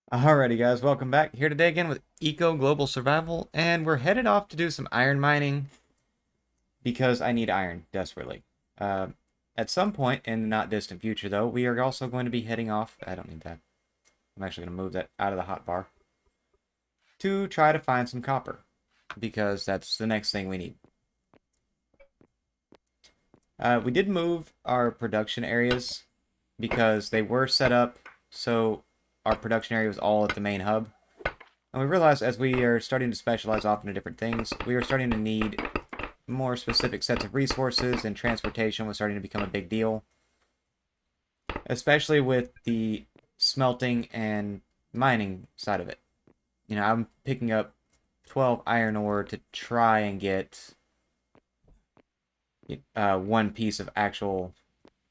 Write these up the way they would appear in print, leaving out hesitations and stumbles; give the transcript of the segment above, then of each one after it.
Alrighty guys, welcome back. Here today again with Eco Global Survival, and we're headed off to do some iron mining because I need iron desperately. Uh, at some point in the not distant future though, we are also going to be heading off, I don't need that, I'm actually going to move that out of the hotbar, to try to find some copper, because that's the next thing we need. We did move our production areas because they were set up so our production area was all at the main hub. And we realized as we are starting to specialize off into different things, we are starting to need more specific sets of resources, and transportation was starting to become a big deal. Especially with the smelting and mining side of it. You know, I'm picking up 12 iron ore to try and get one piece of actual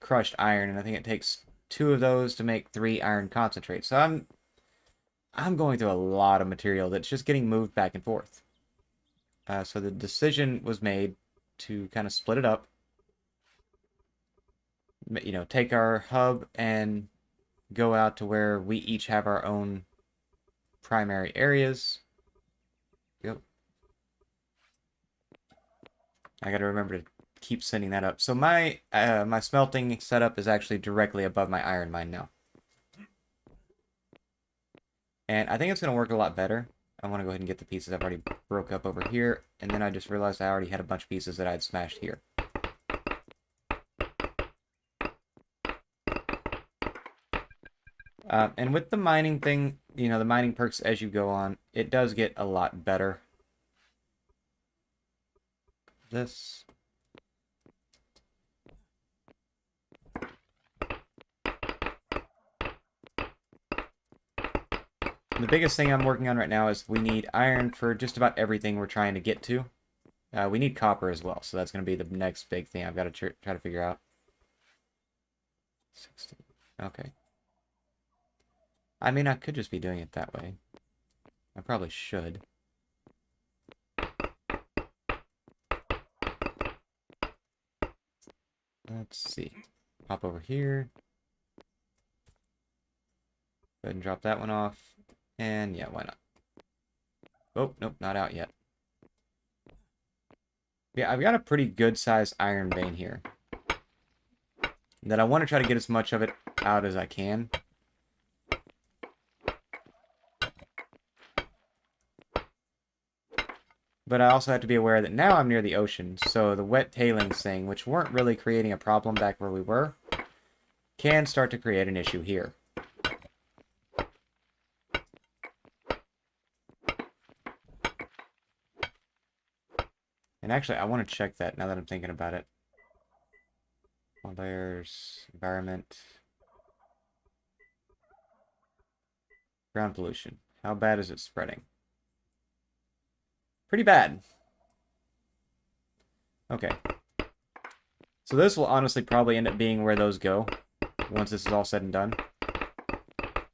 crushed iron, and I think it takes two of those to make 3 iron concentrate. So I'm going through a lot of material that's just getting moved back and forth. So the decision was made to kind of split it up. You know, take our hub and go out to where we each have our own primary areas. Yep. I got to remember to keep sending that up. So my smelting setup is actually directly above my iron mine now. And I think it's going to work a lot better. I want to go ahead and get the pieces I've already broke up over here. And then I just realized I already had a bunch of pieces that I had smashed here. And with the mining thing, you know, the mining perks as you go on, it does get a lot better. This. The biggest thing I'm working on right now is we need iron for just about everything we're trying to get to. We need copper as well, so that's going to be the next big thing I've got to try to figure out. 16. Okay. I mean, I could just be doing it that way. I probably should. Let's see. Pop over here. Go ahead and drop that one off. And yeah, why not? Oh, nope, not out yet. Yeah, I've got a pretty good sized iron vein here that I want to try to get as much of it out as I can. But I also have to be aware that now I'm near the ocean, so the wet tailings thing, which weren't really creating a problem back where we were, can start to create an issue here. And actually, I want to check that now that I'm thinking about it. Layers, environment, ground pollution. How bad is it spreading? Pretty bad. Okay. So this will honestly probably end up being where those go once this is all said and done.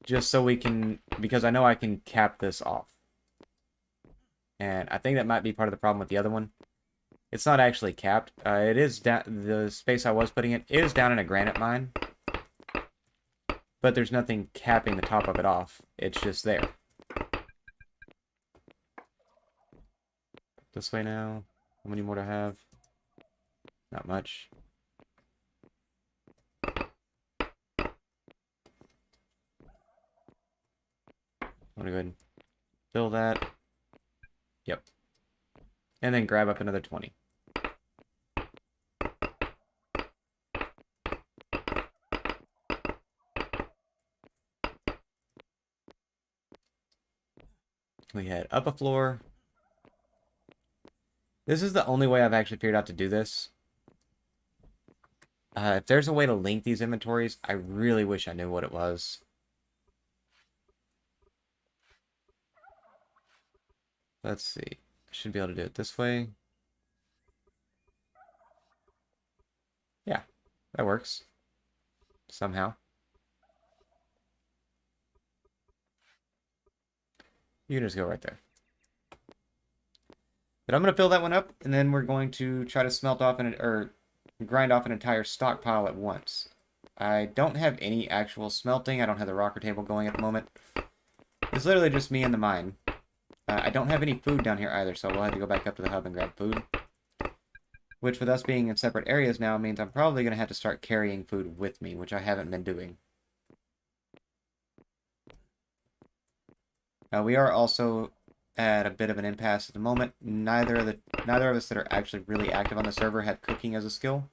Just so we can, because I know I can cap this off. And I think that might be part of the problem with the other one. It's not actually capped. It is down, the space I was putting it is down in a granite mine. But there's nothing capping the top of it off. It's just there. This way now. How many more to have? Not much. I'm gonna go ahead and fill that. Yep. And then grab up another 20. We head up a floor. This is the only way I've actually figured out to do this. If there's a way to link these inventories, I really wish I knew what it was. Let's see. I should be able to do it this way. Yeah, that works. Somehow. You can just go right there. But I'm going to fill that one up, and then we're going to try to smelt off or grind off an entire stockpile at once. I don't have any actual smelting. I don't have the rocker table going at the moment. It's literally just me and the mine. I don't have any food down here either, so we'll have to go back up to the hub and grab food. Which, with us being in separate areas now, means I'm probably going to have to start carrying food with me, which I haven't been doing. We are also at a bit of an impasse at the moment. Neither of us that are actually really active on the server have cooking as a skill.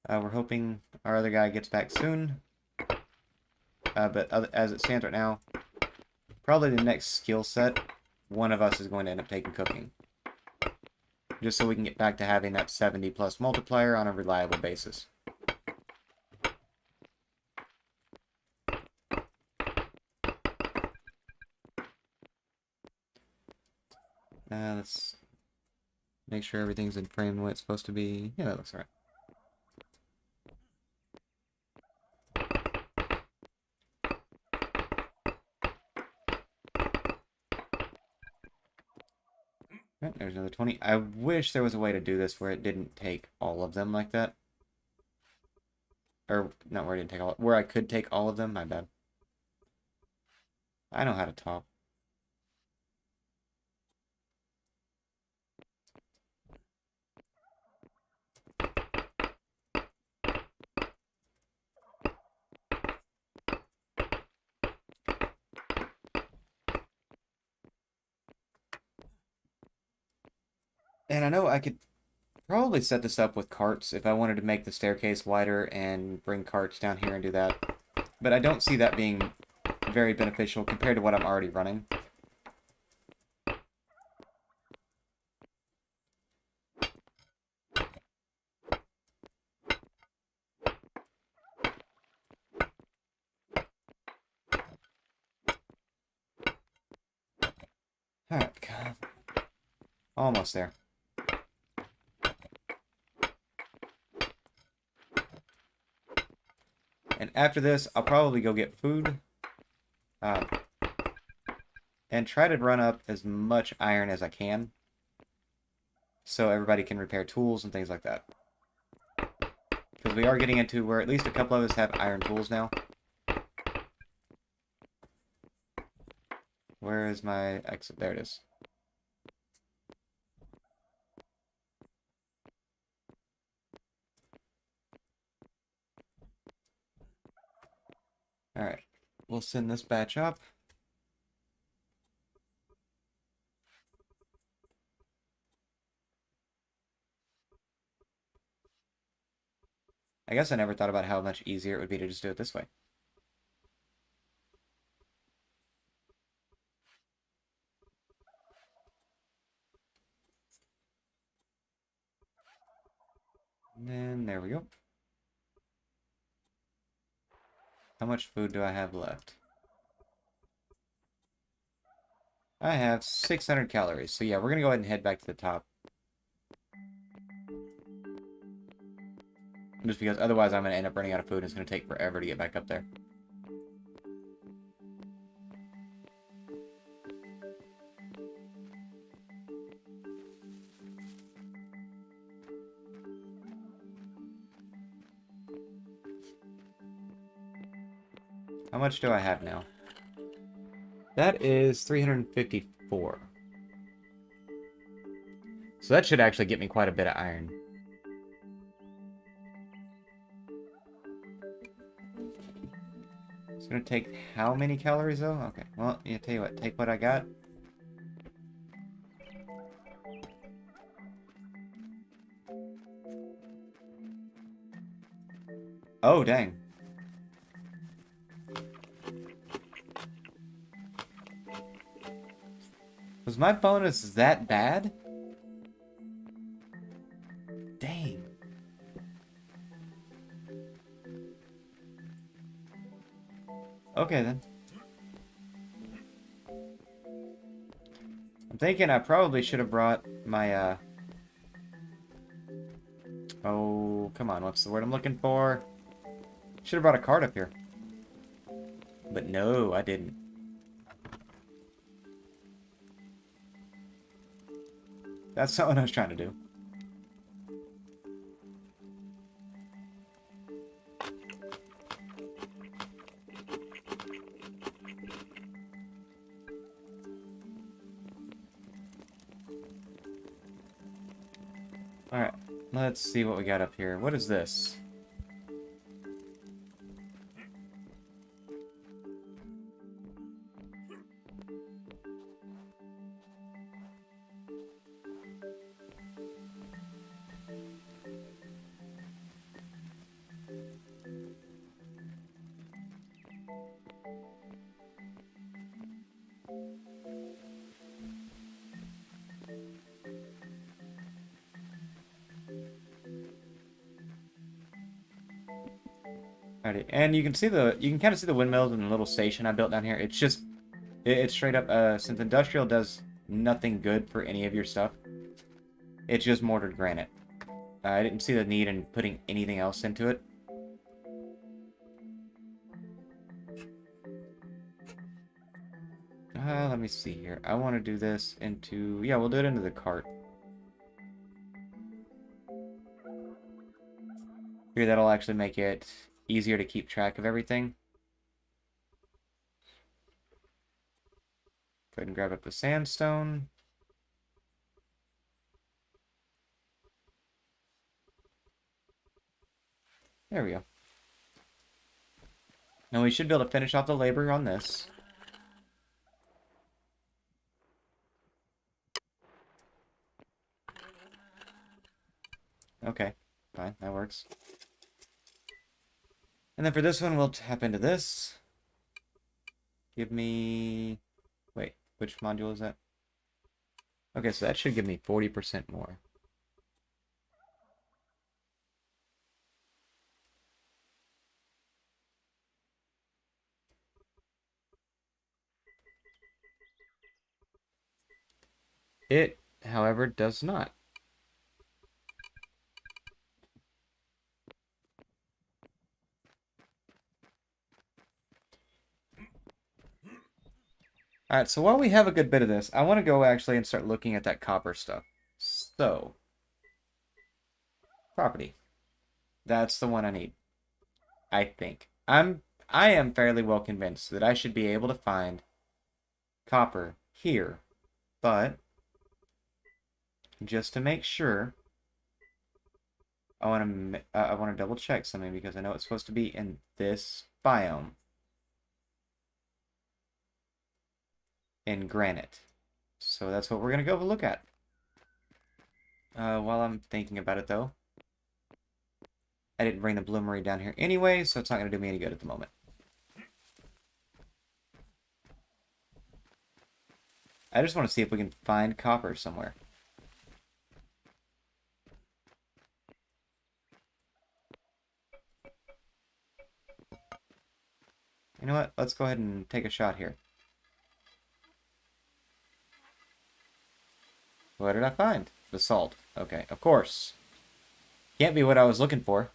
We're hoping our other guy gets back soon. But as it stands right now, probably the next skill set, one of us is going to end up taking cooking. Just so we can get back to having that 70 plus multiplier on a reliable basis. Let's make sure everything's in frame the way it's supposed to be. Yeah, that looks alright. There's another 20. I wish there was a way to do this where it didn't take all of them like that. Or, not where I didn't take all... Where I could take all of them, my bad. I know how to talk. And I know I could probably set this up with carts if I wanted to make the staircase wider and bring carts down here and do that. But I don't see that being very beneficial compared to what I'm already running. Alright, God. Almost there. And after this, I'll probably go get food. And try to run up as much iron as I can. So everybody can repair tools and things like that. Because we are getting into where at least a couple of us have iron tools now. Where is my exit? There it is. Alright. We'll send this batch up. I guess I never thought about how much easier it would be to just do it this way. And then there we go. How much food do I have left? I have 600 calories. So yeah, we're going to go ahead and head back to the top. Just because otherwise I'm going to end up running out of food and it's going to take forever to get back up there. How much do I have now? That is 354. So that should actually get me quite a bit of iron. It's gonna take how many calories though? Okay, well, yeah, tell you what, take what I got. Oh, dang. Was my bonus that bad? Dang. Okay, then. I'm thinking I probably should have brought my, Oh, come on, what's the word I'm looking for? Should have brought a card up here. But no, I didn't. That's not what I was trying to do. Let's see what we got up here. What is this? Alrighty, and you can kind of see the windmills in the little station I built down here. It's just, it's straight up, since industrial does nothing good for any of your stuff, it's just mortared granite. I didn't see the need in putting anything else into it. Let me see here. I want to do this into, yeah, we'll do it into the cart. Here, that'll actually make it easier to keep track of everything. Go ahead and grab up the sandstone. There we go. Now we should be able to finish off the labor on this. Okay, fine, that works. And then for this one, we'll tap into this. Give me... Wait, which module is that? Okay, so that should give me 40% more. It, however, does not. Alright, so while we have a good bit of this, I want to go actually and start looking at that copper stuff. So, property. That's the one I need. I think. I am fairly well convinced that I should be able to find copper here. But, just to make sure, I want to double check something because I know it's supposed to be in this biome. In granite. So that's what we're going to go look at. While I'm thinking about it, though, I didn't bring the bloomery down here anyway, so it's not going to do me any good at the moment. I just want to see if we can find copper somewhere. You know what? Let's go ahead and take a shot here. What did I find? Basalt. Okay, of course. Can't be what I was looking for.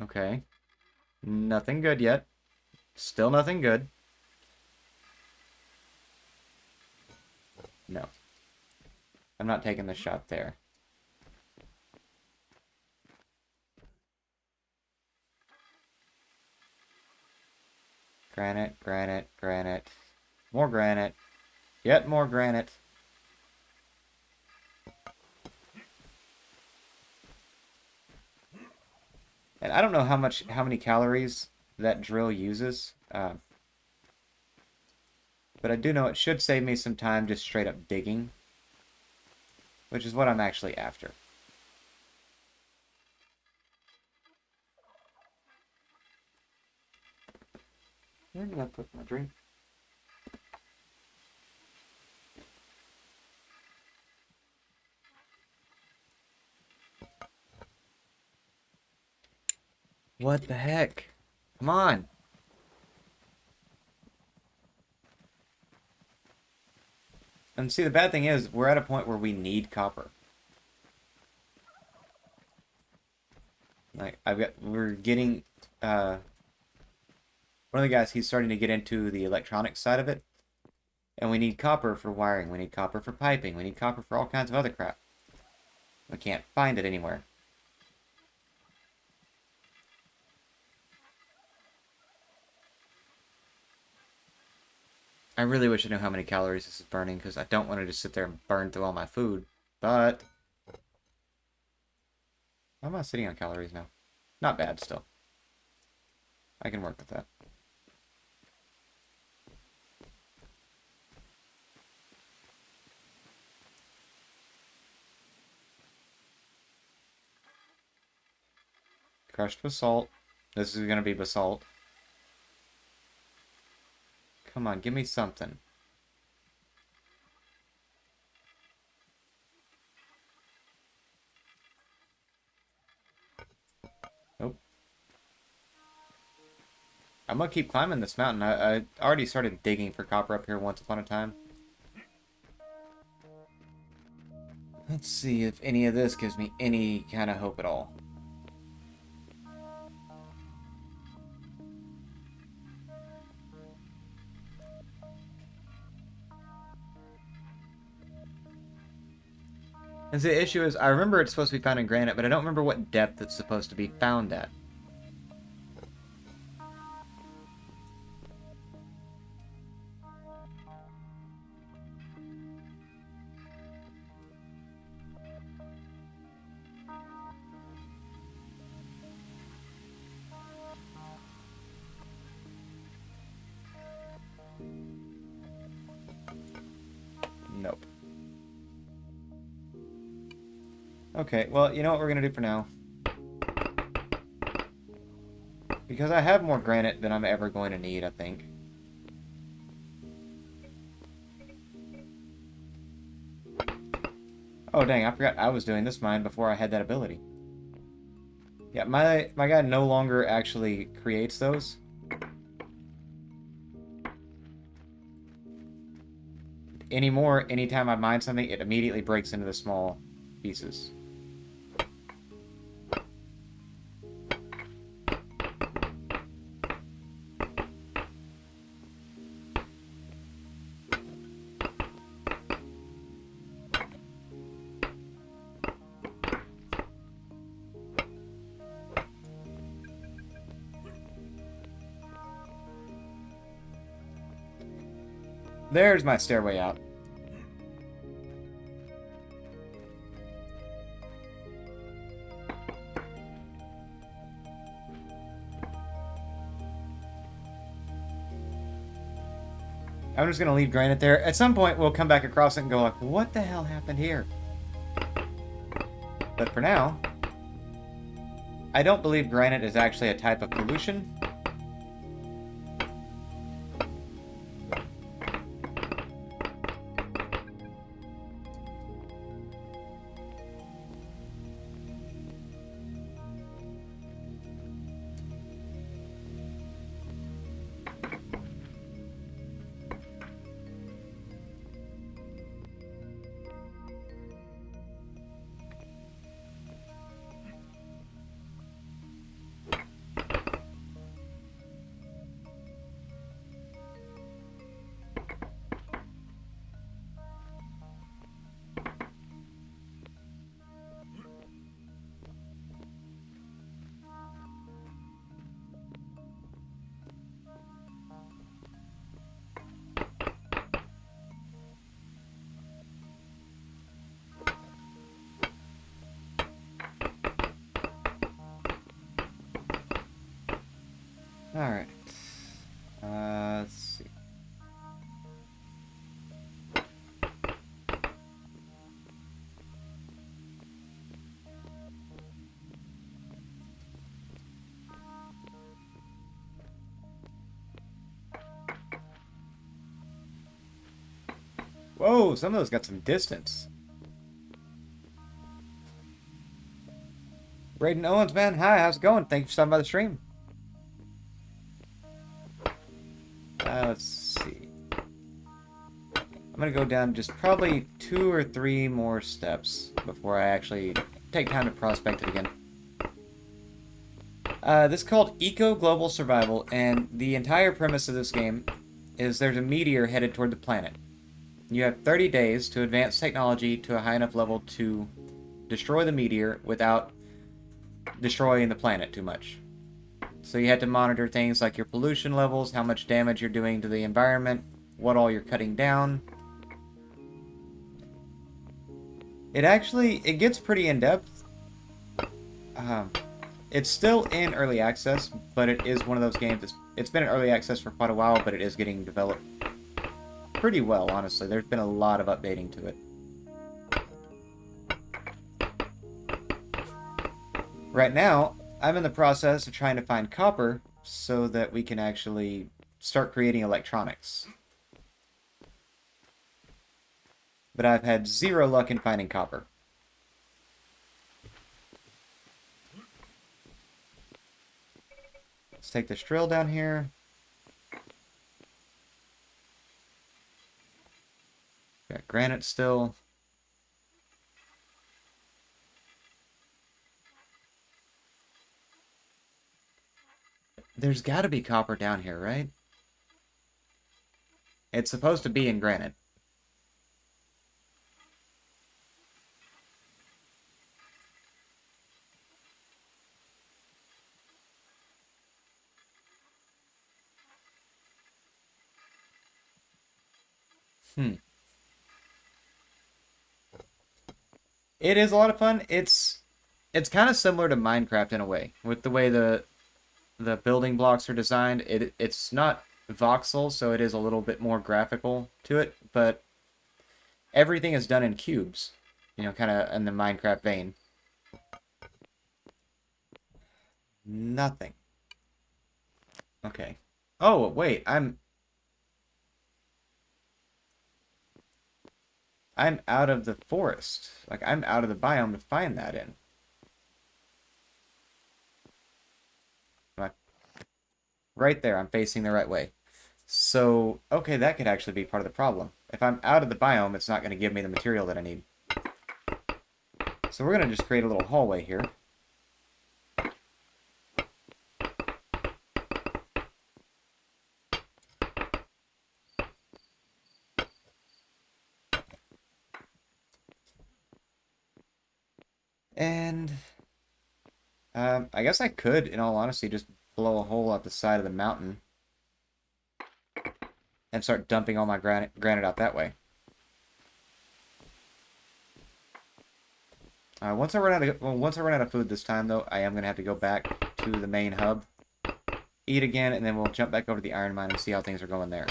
Okay. Nothing good yet. Still nothing good. No. I'm not taking the shot there. Granite, granite, granite. More granite. Yet more granite. And I don't know how many calories that drill uses. But I do know it should save me some time just straight up digging. Which is what I'm actually after. Where did I put my drink? What the heck? Come on. And see, the bad thing is, we're at a point where we need copper. Like, we're getting, one of the guys, he's starting to get into the electronics side of it. And we need copper for wiring, we need copper for piping, we need copper for all kinds of other crap. We can't find it anywhere. I really wish I knew how many calories this is burning, because I don't want to just sit there and burn through all my food. But why am I sitting on calories now? Not bad still. I can work with that. Crushed basalt. This is going to be basalt. Come on, give me something. Nope. I'm going to keep climbing this mountain. I already started digging for copper up here once upon a time. Let's see if any of this gives me any kind of hope at all. And the issue is, I remember it's supposed to be found in granite, but I don't remember what depth it's supposed to be found at. Nope. Okay, well, you know what we're going to do for now? Because I have more granite than I'm ever going to need, I think. Oh, dang, I forgot I was doing this mine before I had that ability. Yeah, my guy no longer actually creates those. Anymore, anytime I mine something, it immediately breaks into the small pieces. There's my stairway out. I'm just going to leave granite there. At some point, we'll come back across it and go like, what the hell happened here? But for now, I don't believe granite is actually a type of pollution. Alright. Let's see. Whoa, some of those got some distance. Braden Owens, man. Hi, how's it going? Thank you for stopping by the stream. Let's see. I'm going to go down just probably 2 or 3 more steps before I actually take time to prospect it again. This is called Eco Global Survival, and the entire premise of this game is there's a meteor headed toward the planet. You have 30 days to advance technology to a high enough level to destroy the meteor without destroying the planet too much. So you have to monitor things like your pollution levels, how much damage you're doing to the environment, what all you're cutting down. It gets pretty in-depth. It's still in early access, but it is one of those games. It's been in early access for quite a while, but it is getting developed pretty well, honestly. There's been a lot of updating to it. Right now, I'm in the process of trying to find copper so that we can actually start creating electronics. But I've had zero luck in finding copper. Let's take this drill down here. Got granite still. There's got to be copper down here, right? It's supposed to be in granite. It is a lot of fun. It's kind of similar to Minecraft in a way, with the way the building blocks are designed. It's not voxel, so it is a little bit more graphical to it, but everything is done in cubes, you know, kind of in the Minecraft vein. Nothing. Okay. Oh, wait, I'm out of the forest. Like, I'm out of the biome to find that in. Right there, I'm facing the right way. So, okay, that could actually be part of the problem. If I'm out of the biome, it's not going to give me the material that I need. So we're going to just create a little hallway here. And I guess I could, in all honesty, just blow a hole out the side of the mountain and start dumping all my granite out that way. Once I run out of food this time, though, I am gonna have to go back to the main hub, eat again, and then we'll jump back over to the iron mine and see how things are going there.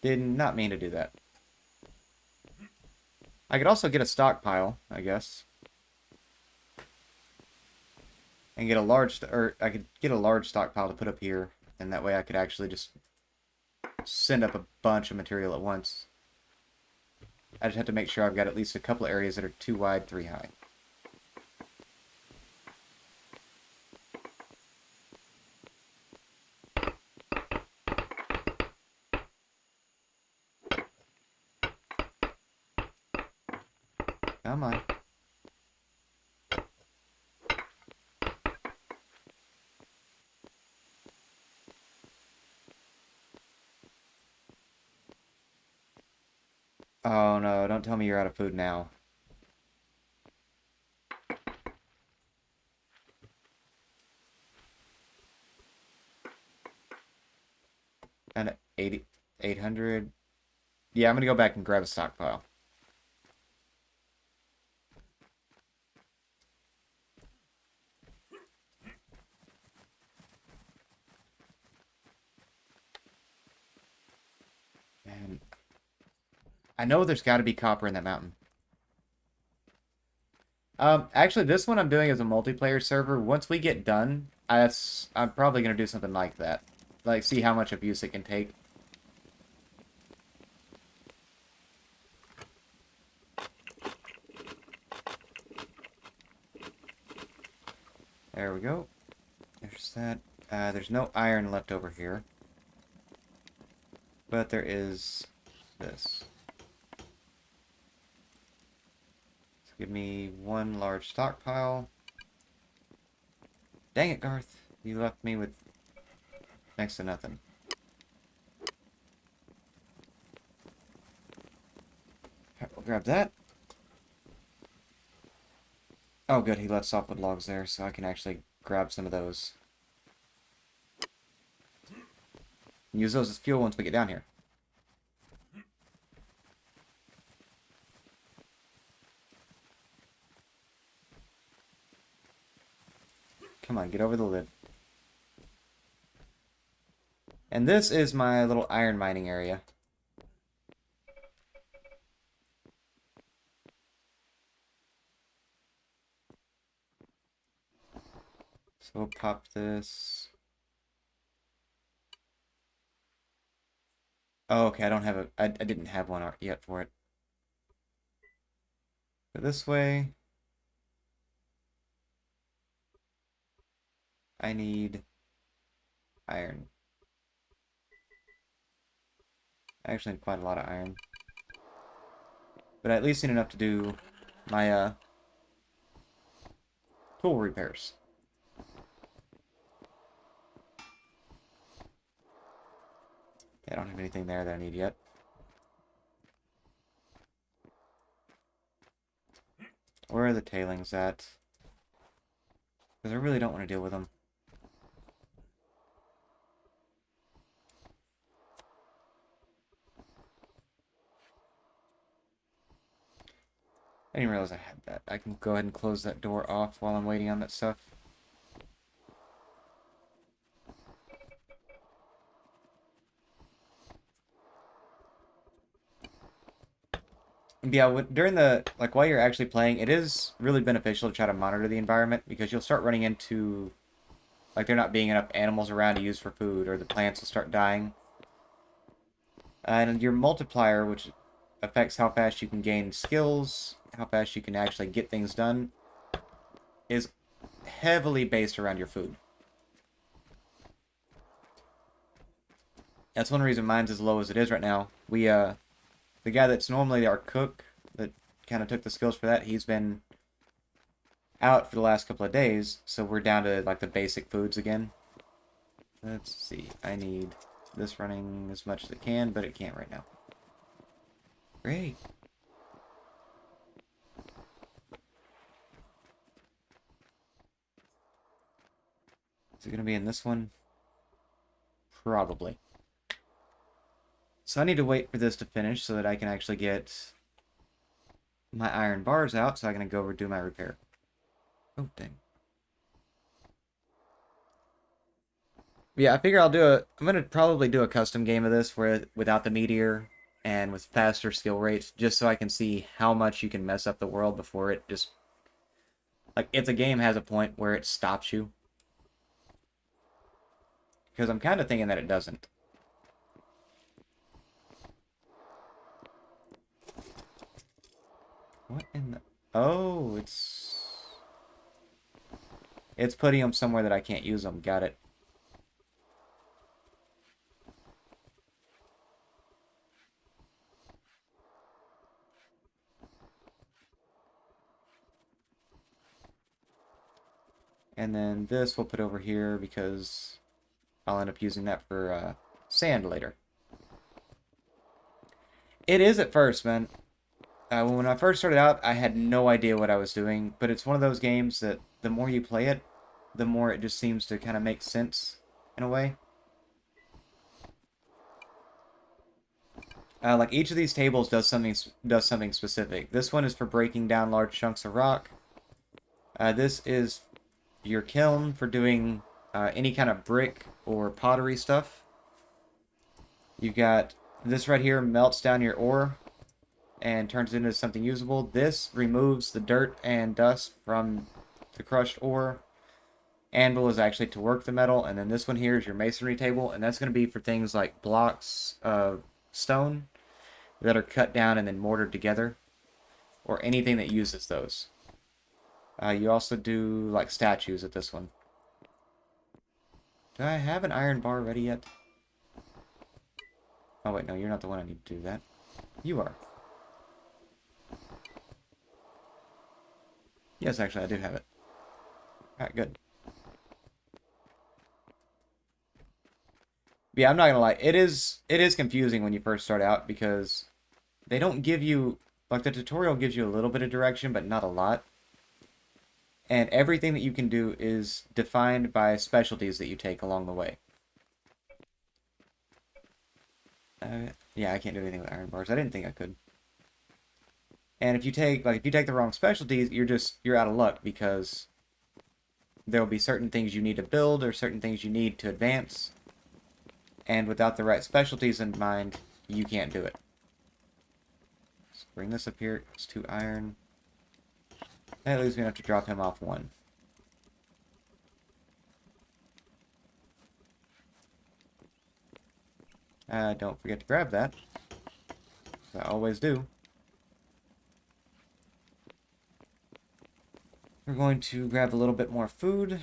Did not mean to do that. I could also get a stockpile, I guess. And get a large, or I could get a large stockpile to put up here, and that way I could actually just send up a bunch of material at once. I just have to make sure I've got at least a couple of areas that are 2 wide, 3 high. Come on. Oh no, don't tell me you're out of food now. And 800. Yeah, I'm gonna go back and grab a stockpile. And I know there's got to be copper in that mountain. Actually, this one I'm doing as a multiplayer server. Once we get done, I'm probably gonna do something like that. Like, see how much abuse it can take. There we go. There's that. There's no iron left over here. But there is this. So give me one large stockpile. Dang it, Garth. You left me with next to nothing. Alright, we'll grab that. Oh, good. He left softwood logs there, so I can actually grab some of those. Use those as fuel once we get down here. Come on, get over the lid. And this is my little iron mining area. So we'll pop this. Oh, okay, I don't have a... I didn't have one yet for it. Go this way. I need iron. I actually need quite a lot of iron. But I at least need enough to do my tool repairs. Yeah, I don't have anything there that I need yet. Where are the tailings at? Because I really don't want to deal with them. I didn't realize I had that. I can go ahead and close that door off while I'm waiting on that stuff. Yeah, during the, like, while you're actually playing, it is really beneficial to try to monitor the environment, because you'll start running into, like, there not being enough animals around to use for food, or the plants will start dying. And your multiplier, which affects how fast you can gain skills, how fast you can actually get things done, is heavily based around your food. That's one reason mine's as low as it is right now. The guy that's normally our cook, that kind of took the skills for that, he's been out for the last couple of days, so we're down to, like, the basic foods again. Let's see, I need this running as much as it can, but it can't right now. Great. Is it going to be in this one? Probably. So I need to wait for this to finish so that I can actually get my iron bars out, so I can go over and do my repair. Oh, dang. Yeah, I figure I'm gonna probably do a custom game of this where without the meteor and with faster skill rates, just so I can see how much you can mess up the world before it just, like, if the game has a point where it stops you. Because I'm kind of thinking that it doesn't. What in the... Oh, it's putting them somewhere that I can't use them. Got it. And then this we'll put over here because I'll end up using that for sand later. It is at first, man. When I first started out, I had no idea what I was doing, but it's one of those games that the more you play it, the more it just seems to kind of make sense in a way. Like each of these tables does something specific. This one is for breaking down large chunks of rock. This is your kiln for doing any kind of brick or pottery stuff. You've got this right here melts down your ore and turns it into something usable. This removes the dirt and dust from the crushed ore. Anvil is actually to work the metal, and then this one here is your masonry table, and that's going to be for things like blocks of stone that are cut down and then mortared together, or anything that uses those. You also do like statues at this one. Do I have an iron bar ready yet? Oh wait, no, you're not the one I need to do that. You are. Yes, actually, I do have it. Alright, good. Yeah, I'm not gonna lie. It is confusing when you first start out because they don't give you, like, the tutorial gives you a little bit of direction, but not a lot. And everything that you can do is defined by specialties that you take along the way. Yeah, I can't do anything with iron bars. I didn't think I could. And if you take the wrong specialties, you're out of luck, because there will be certain things you need to build or certain things you need to advance, and without the right specialties in mind, you can't do it. Let's bring this up here. It's 2 iron. That leaves me enough to drop him off 1. Don't forget to grab that. I always do. We're going to grab a little bit more food.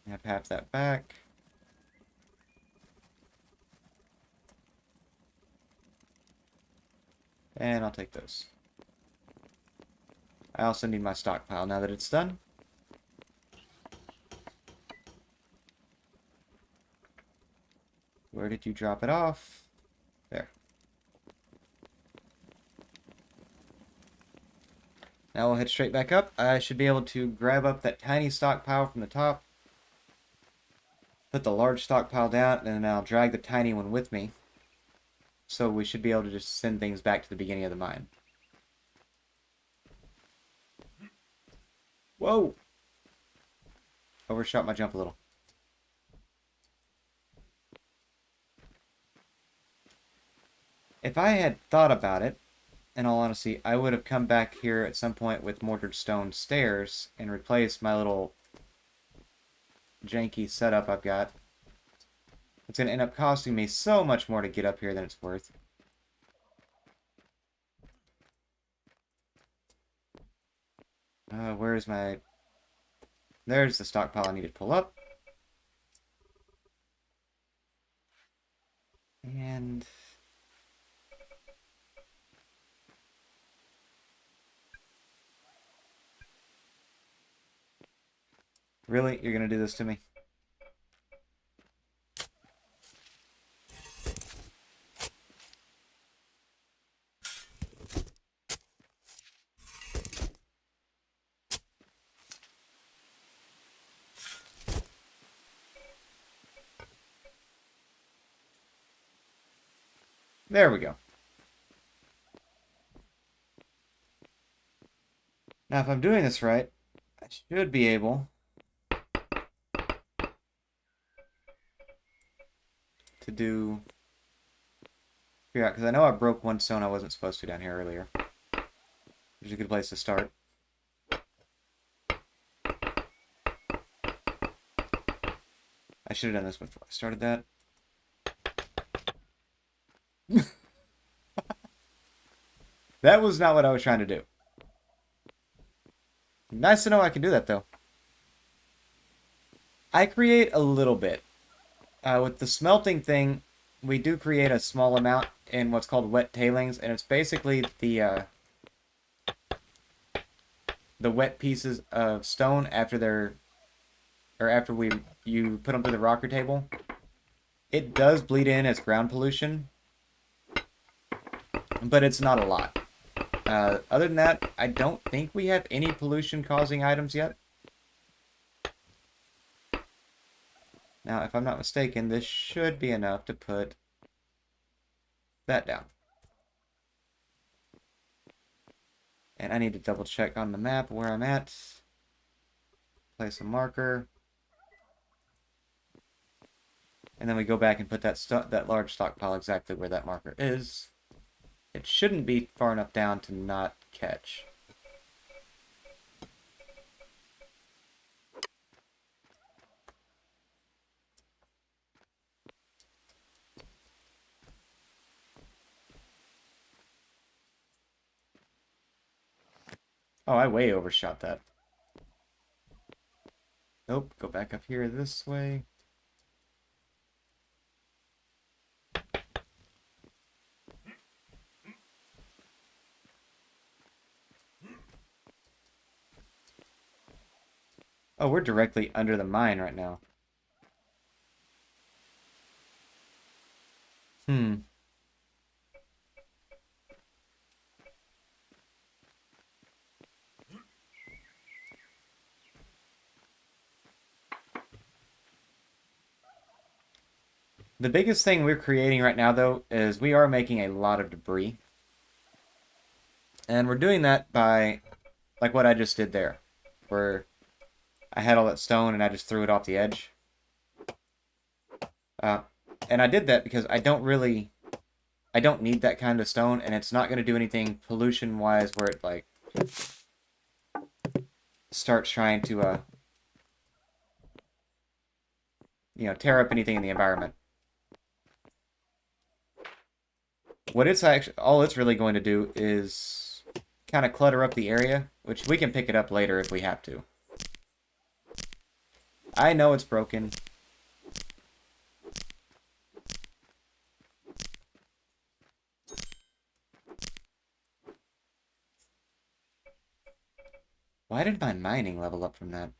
And half that back. And I'll take those. I also need my stockpile now that it's done. Where did you drop it off? There. Now we'll head straight back up. I should be able to grab up that tiny stockpile from the top, put the large stockpile down, and then I'll drag the tiny one with me. So we should be able to just send things back to the beginning of the mine. Whoa! Overshot my jump a little. If I had thought about it, in all honesty, I would have come back here at some point with mortared stone stairs and replaced my little janky setup I've got. It's going to end up costing me so much more to get up here than it's worth. Where's my... There's the stockpile I need to pull up. And... Really? You're going to do this to me? There we go. Now, if I'm doing this right, I should be able to do... Figure out, because I know I broke one stone I wasn't supposed to down here earlier. Which is a good place to start. I should have done this before I started that. That was not what I was trying to do. Nice to know I can do that, though. I create a little bit. With the smelting thing, we do create a small amount in what's called wet tailings, and it's basically the wet pieces of stone after they're... or after you put them through the rocker table. It does bleed in as ground pollution, but it's not a lot. Other than that, I don't think we have any pollution-causing items yet. Now, if I'm not mistaken, this should be enough to put that down. And I need to double-check on the map where I'm at. Place a marker. And then we go back and put that large stockpile exactly where that marker is. It shouldn't be far enough down to not catch. Oh, I way overshot that. Nope, go back up here this way. Oh, we're directly under the mine right now. Hmm. The biggest thing we're creating right now, though, is we are making a lot of debris. And we're doing that by, like what I just did there, where I had all that stone and I just threw it off the edge. Uh, and I did that because I don't need that kind of stone, and it's not going to do anything pollution-wise where it, like, starts trying to, tear up anything in the environment. What it's actually, all it's really going to do is kind of clutter up the area, which we can pick it up later if we have to. I know it's broken. Why did my mining level up from that?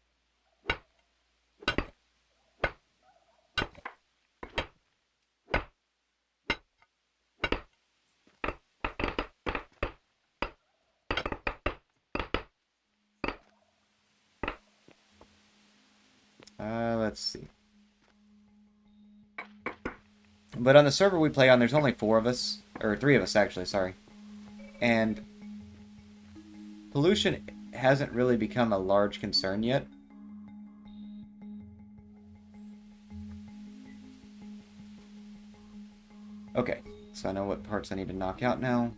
Let's see. But on the server we play on, there's only 4 of us. Or 3 of us, actually, sorry. And pollution hasn't really become a large concern yet. Okay, so I know what parts I need to knock out now.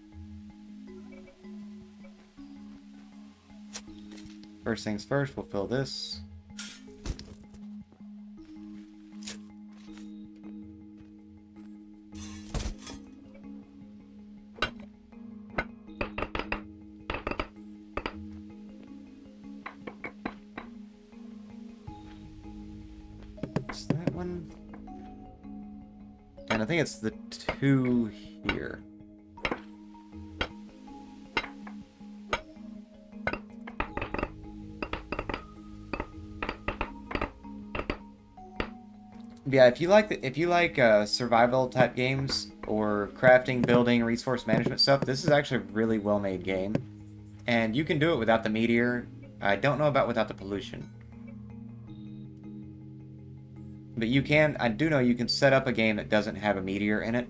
First things first, we'll fill this. Is that one? And I think it's the 2 here. Yeah, if you like survival type games or crafting, building, resource management stuff, this is actually a really well made game, and you can do it without the meteor. I don't know about without the pollution, but you can. I do know you can set up a game that doesn't have a meteor in it.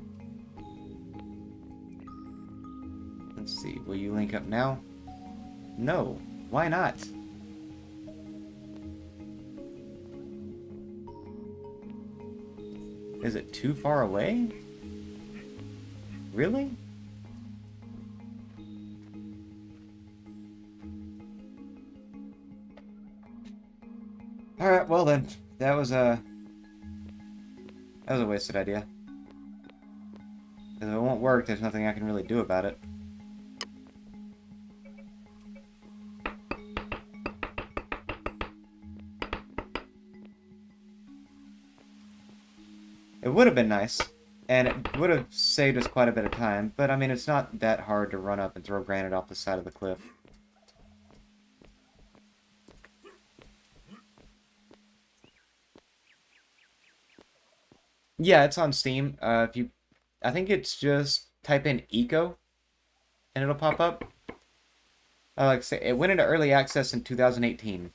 Let's see. Will you link up now? No. Why not? Is it too far away? Really? Alright, well then. That was a wasted idea. If it won't work, there's nothing I can really do about it. It would have been nice, and it would have saved us quite a bit of time, but I mean, it's not that hard to run up and throw granite off the side of the cliff. Yeah, it's on Steam. I think it's just type in Eco, and it'll pop up. Like I say, it went into early access in 2018.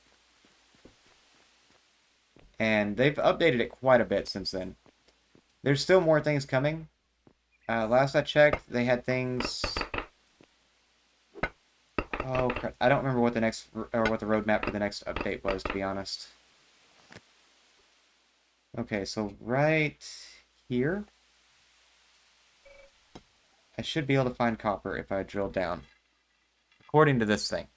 And they've updated it quite a bit since then. There's still more things coming. Last I checked, they had things... Oh, crap. I don't remember what the next, or what the roadmap for the next update was, to be honest. Okay, so right here, I should be able to find copper if I drill down. According to this thing.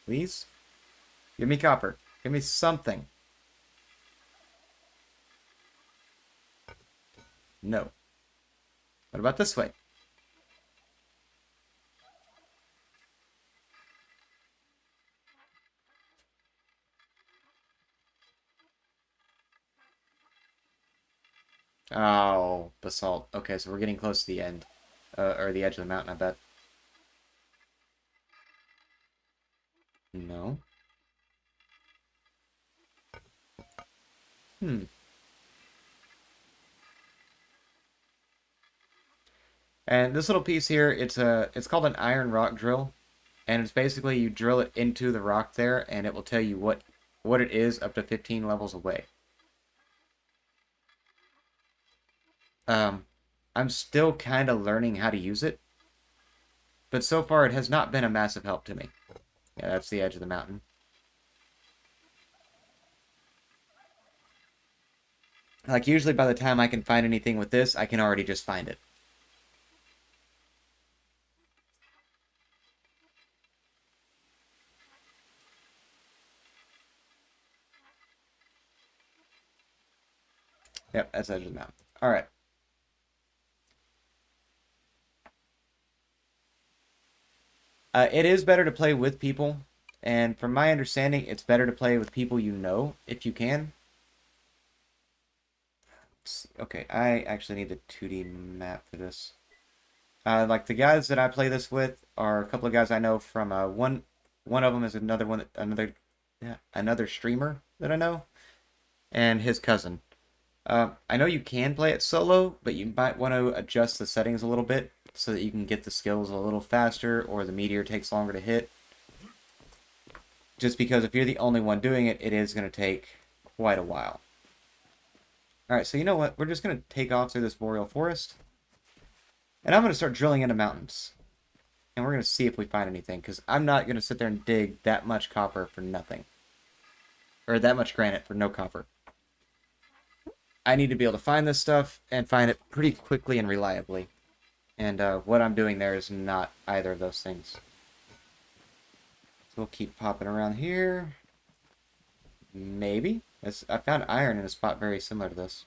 Please? Give me copper. Give me something. No. What about this way? Oh, basalt. Okay, so we're getting close to the end. Or the edge of the mountain, I bet. No. Hmm. And this little piece here, it's called an iron rock drill, and it's basically you drill it into the rock there, and it will tell you what it is up to 15 levels away. Um, I'm still kind of learning how to use it, but so far it has not been a massive help to me. Yeah, that's the edge of the mountain. Like, usually by the time I can find anything with this, I can already just find it. Yep, that's edge of the mountain. Alright. It is better to play with people, and from my understanding, it's better to play with people you know, if you can. Okay, I actually need the 2D map for this. Like the guys that I play this with are a couple of guys I know from one of them is another streamer that I know, and his cousin. I know you can play it solo, but you might want to adjust the settings a little bit so that you can get the skills a little faster, or the meteor takes longer to hit. Just because if you're the only one doing it, it is going to take quite a while. Alright, so you know what? We're just going to take off through this boreal forest. And I'm going to start drilling into mountains. And we're going to see if we find anything, because I'm not going to sit there and dig that much copper for nothing. Or that much granite for no copper. I need to be able to find this stuff, and find it pretty quickly and reliably. And what I'm doing there is not either of those things. So we'll keep popping around here. Maybe. I found iron in a spot very similar to this.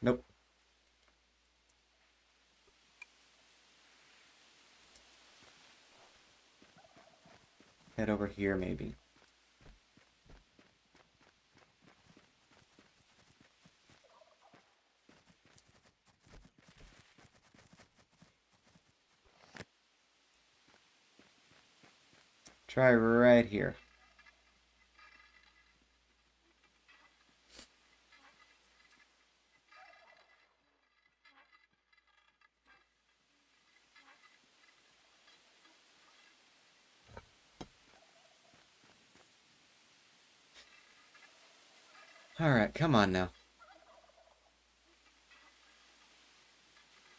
Nope. Head over here, maybe. Try right here. Alright, come on now.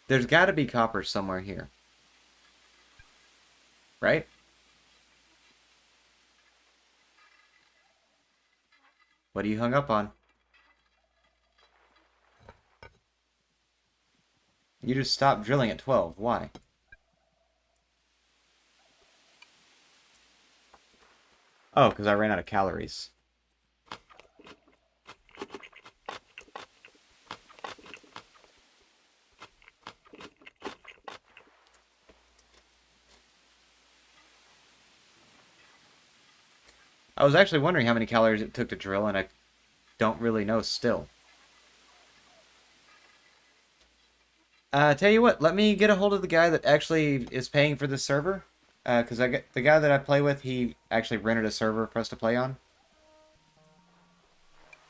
There's got to be copper somewhere here. Right? What are you hung up on? You just stopped drilling at 12. Why? Oh, because I ran out of calories. I was actually wondering how many calories it took to drill, and I don't really know still. Tell you what, let me get a hold of the guy that actually is paying for this server. Because the guy that I play with, he actually rented a server for us to play on.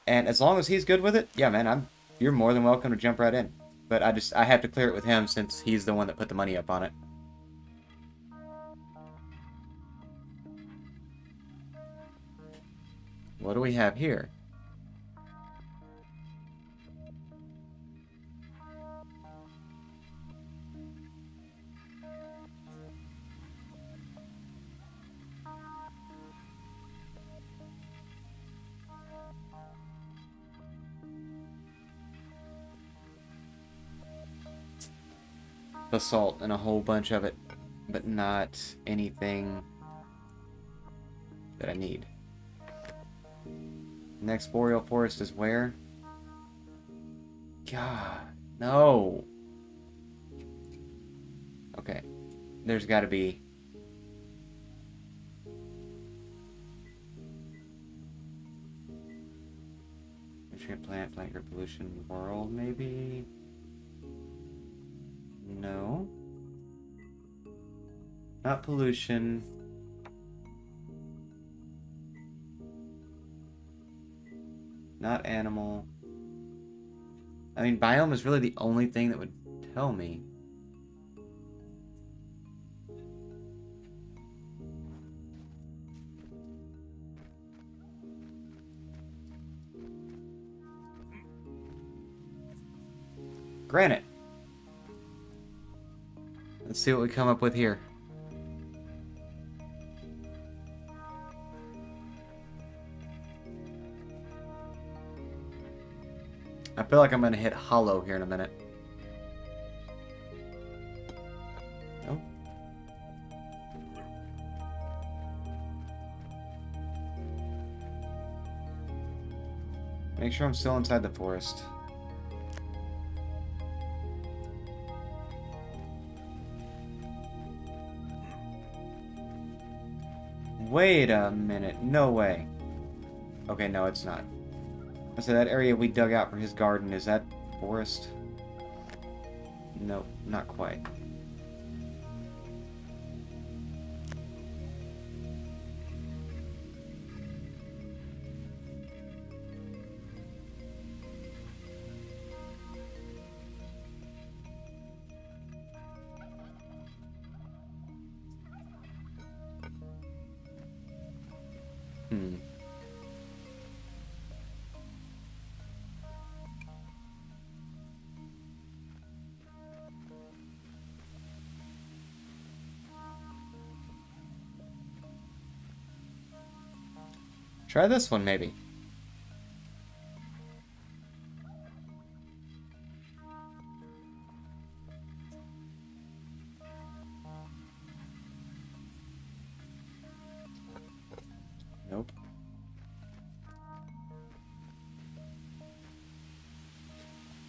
And as long as he's good with it, yeah, man, you're more than welcome to jump right in. But I have to clear it with him since he's the one that put the money up on it. What do we have here? Basalt and a whole bunch of it, but not anything that I need. Next boreal forest is where? God, no. Okay, there's got to be. Nutrient plant, plant group pollution world, maybe? No. Not pollution. Not animal. I mean, biome is really the only thing that would tell me. Granite. Let's see what we come up with here. I feel like I'm going to hit hollow here in a minute. Nope. Make sure I'm still inside the forest. Wait a minute. No way. Okay, no, it's not. So that area we dug out for his garden, is that forest? Nope, not quite. Try this one, maybe. Nope.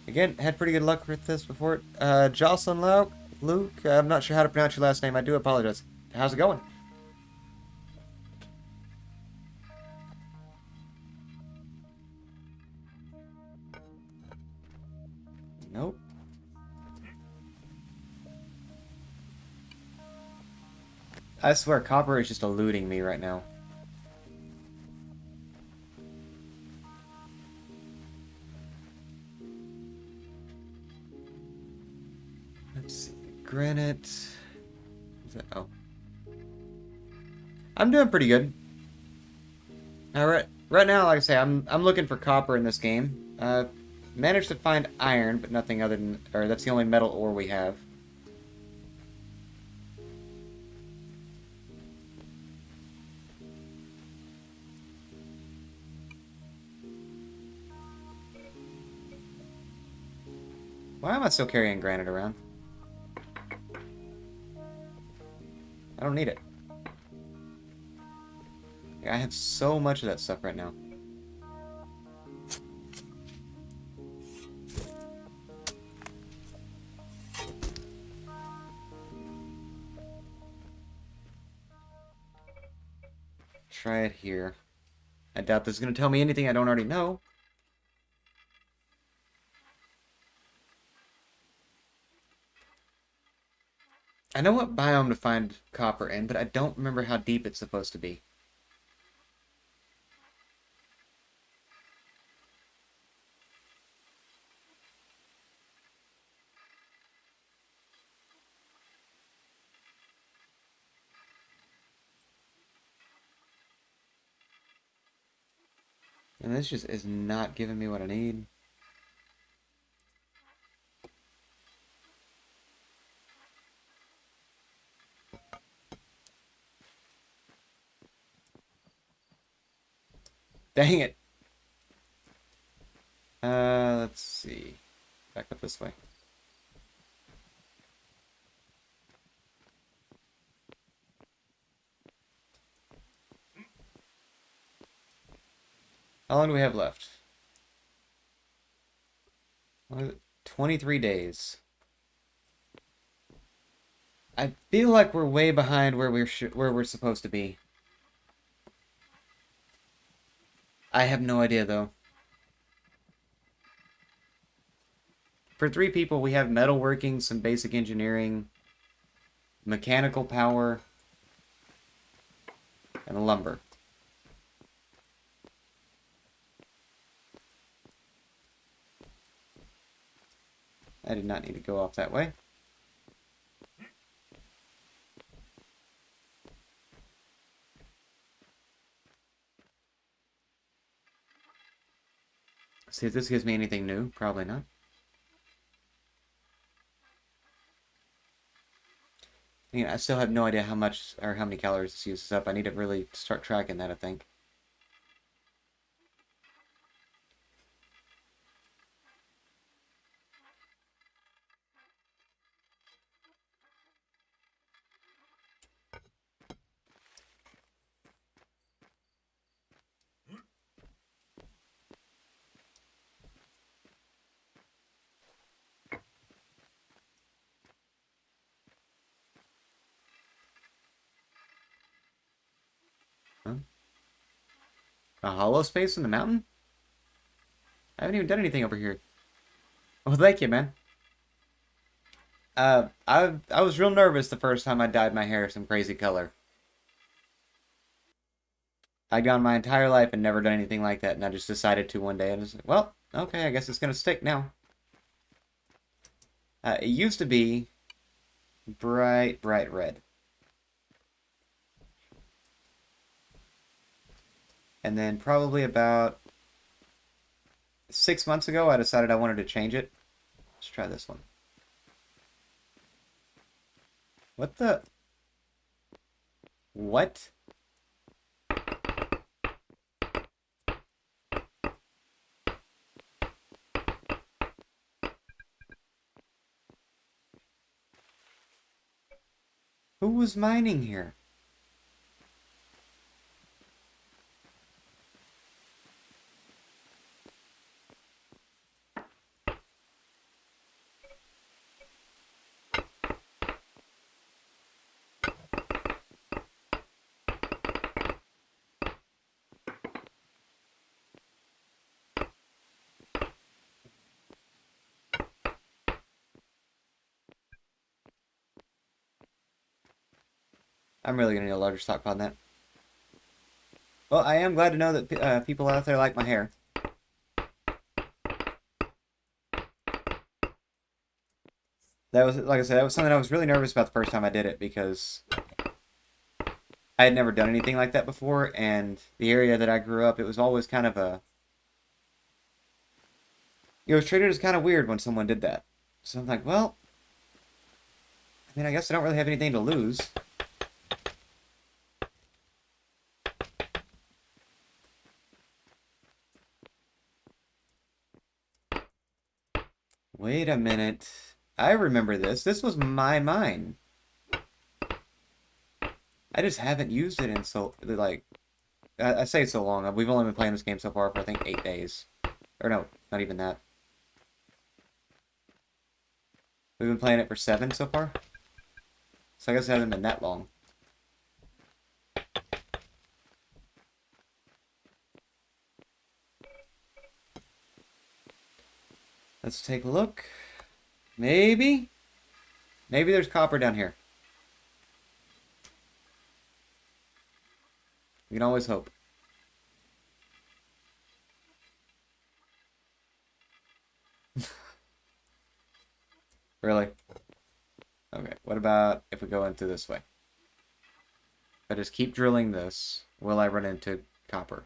Again, had pretty good luck with this before. Jocelyn Luke, I'm not sure how to pronounce your last name. I do apologize. How's it going? Nope. I swear, copper is just eluding me right now. Let's see. Granite. Is that, oh. I'm doing pretty good. Alright. Right now, like I say, I'm looking for copper in this game. Managed to find iron, but nothing other than... Or that's the only metal ore we have. Why am I still carrying granite around? I don't need it. I have so much of that stuff right now. Try it here. I doubt this is going to tell me anything I don't already know. I know what biome to find copper in, but I don't remember how deep it's supposed to be. And this just is not giving me what I need. Dang it. Let's see. Back up this way. How long do we have left? What is it? 23 days. I feel like we're way behind where we're supposed to be. I have no idea though. for 3 people, we have metalworking, some basic engineering, mechanical power, and lumber. I did not need to go off that way. See if this gives me anything new. Probably not. I still have no idea how much or how many calories this uses up. I need to really start tracking that, I think. Huh? A hollow space in the mountain? I haven't even done anything over here. Oh, thank you, man. I was real nervous the first time I dyed my hair some crazy color. I'd gone my entire life and never done anything like that, and I just decided to one day, and I was like, well, okay, I guess it's gonna stick now. It used to be bright, bright red. And then probably about 6 months ago, I decided I wanted to change it. Let's try this one. What the? What? Who was mining here? I'm really gonna need a larger stockpile than that. Well, I am glad to know that people out there like my hair. That was, like I said, that was something I was really nervous about the first time I did it because I had never done anything like that before, and the area that I grew up, it was always kind of a... It was treated as kind of weird when someone did that. So I'm like, well, I mean, I guess I don't really have anything to lose. Wait a minute. I remember this. This was my mine. I just haven't used it in so, like, I say so long. We've only been playing this game so far for, I think, 8 days. Or no, not even that. We've been playing it for 7 so far. So I guess it hasn't been that long. Let's take a look. Maybe? Maybe there's copper down here. We can always hope. Really? Okay, what about if we go into this way? If I just keep drilling this, will I run into copper?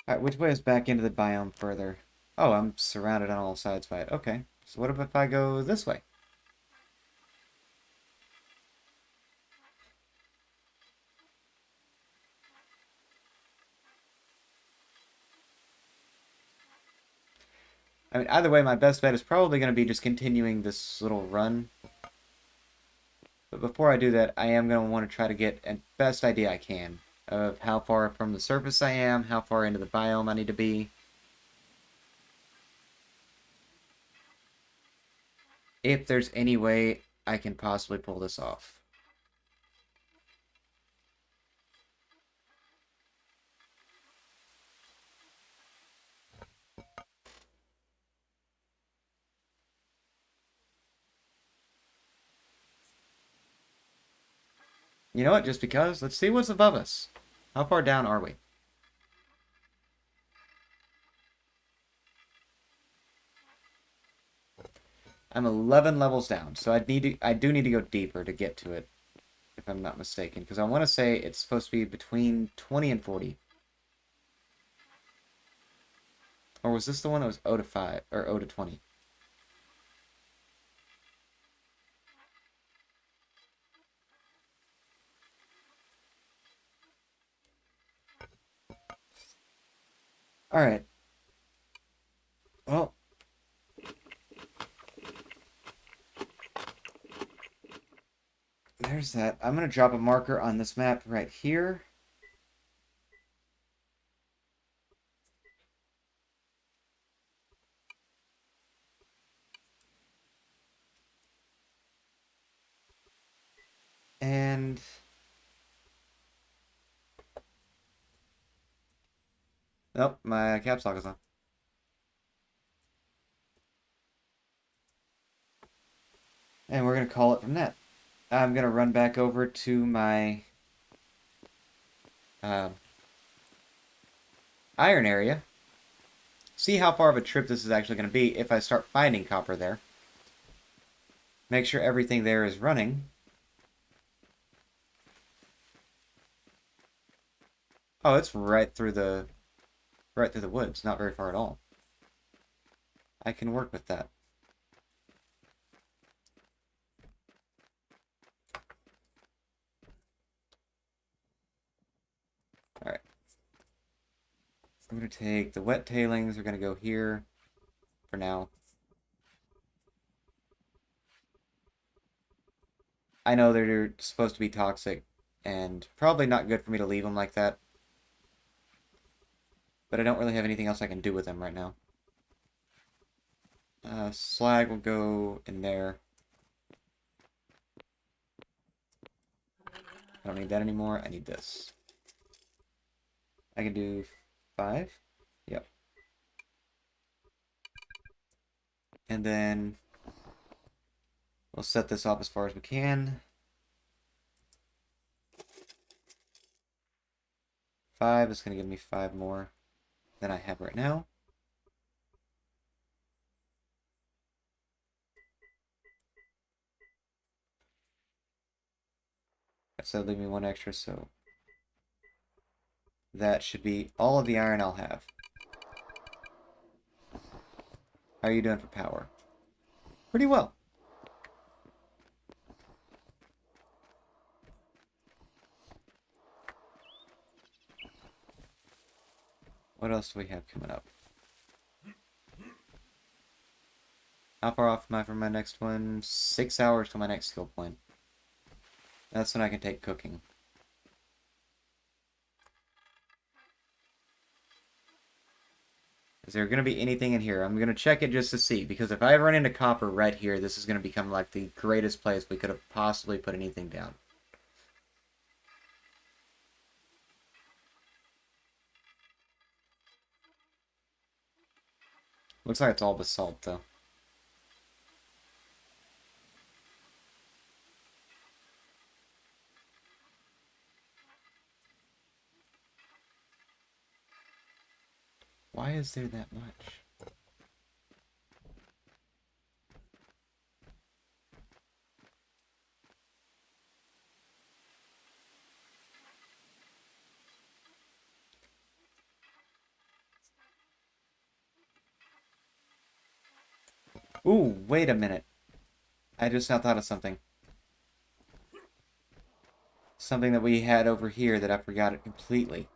Alright, which way is back into the biome further? Oh, I'm surrounded on all sides by it. Okay, so what if I go this way? I mean, either way, my best bet is probably going to be just continuing this little run. But before I do that, I am going to want to try to get a best idea I can of how far from the surface I am, how far into the biome I need to be. if there's any way I can possibly pull this off. You know what? Just because. Let's see what's above us. How far down are we? I'm 11 levels down, so I do need to go deeper to get to it, if I'm not mistaken, because I want to say it's supposed to be between 20 and 40. Or was this the one that was O to 5 or O to 20? All right. Well, there's that. I'm going to drop a marker on this map right here. And nope, my caps lock is on. And we're going to call it from that. I'm going to run back over to my iron area. See how far of a trip this is actually going to be if I start finding copper there. Make sure everything there is running. Oh, it's right through the woods, not very far at all. I can work with that. Alright. I'm going to take the wet tailings. We're going to go here for now. I know they're supposed to be toxic and probably not good for me to leave them like that. But I don't really have anything else I can do with them right now. Slag will go in there. I don't need that anymore. I need this. I can do 5. Yep. And then we'll set this off as far as we can. 5 is going to give me 5 more than I have right now. So leave me 1 extra, so that should be all of the iron I'll have. How are you doing for power? Pretty well. What else do we have coming up? How far off am I from my next one? 6 hours to my next skill point. That's when I can take cooking. Is there going to be anything in here? I'm going to check it just to see, because if I run into copper right here, this is going to become like the greatest place we could have possibly put anything down. Looks like it's all basalt, though. Why is there that much? Ooh, wait a minute. I just now thought of something. Something that we had over here that I forgot it completely.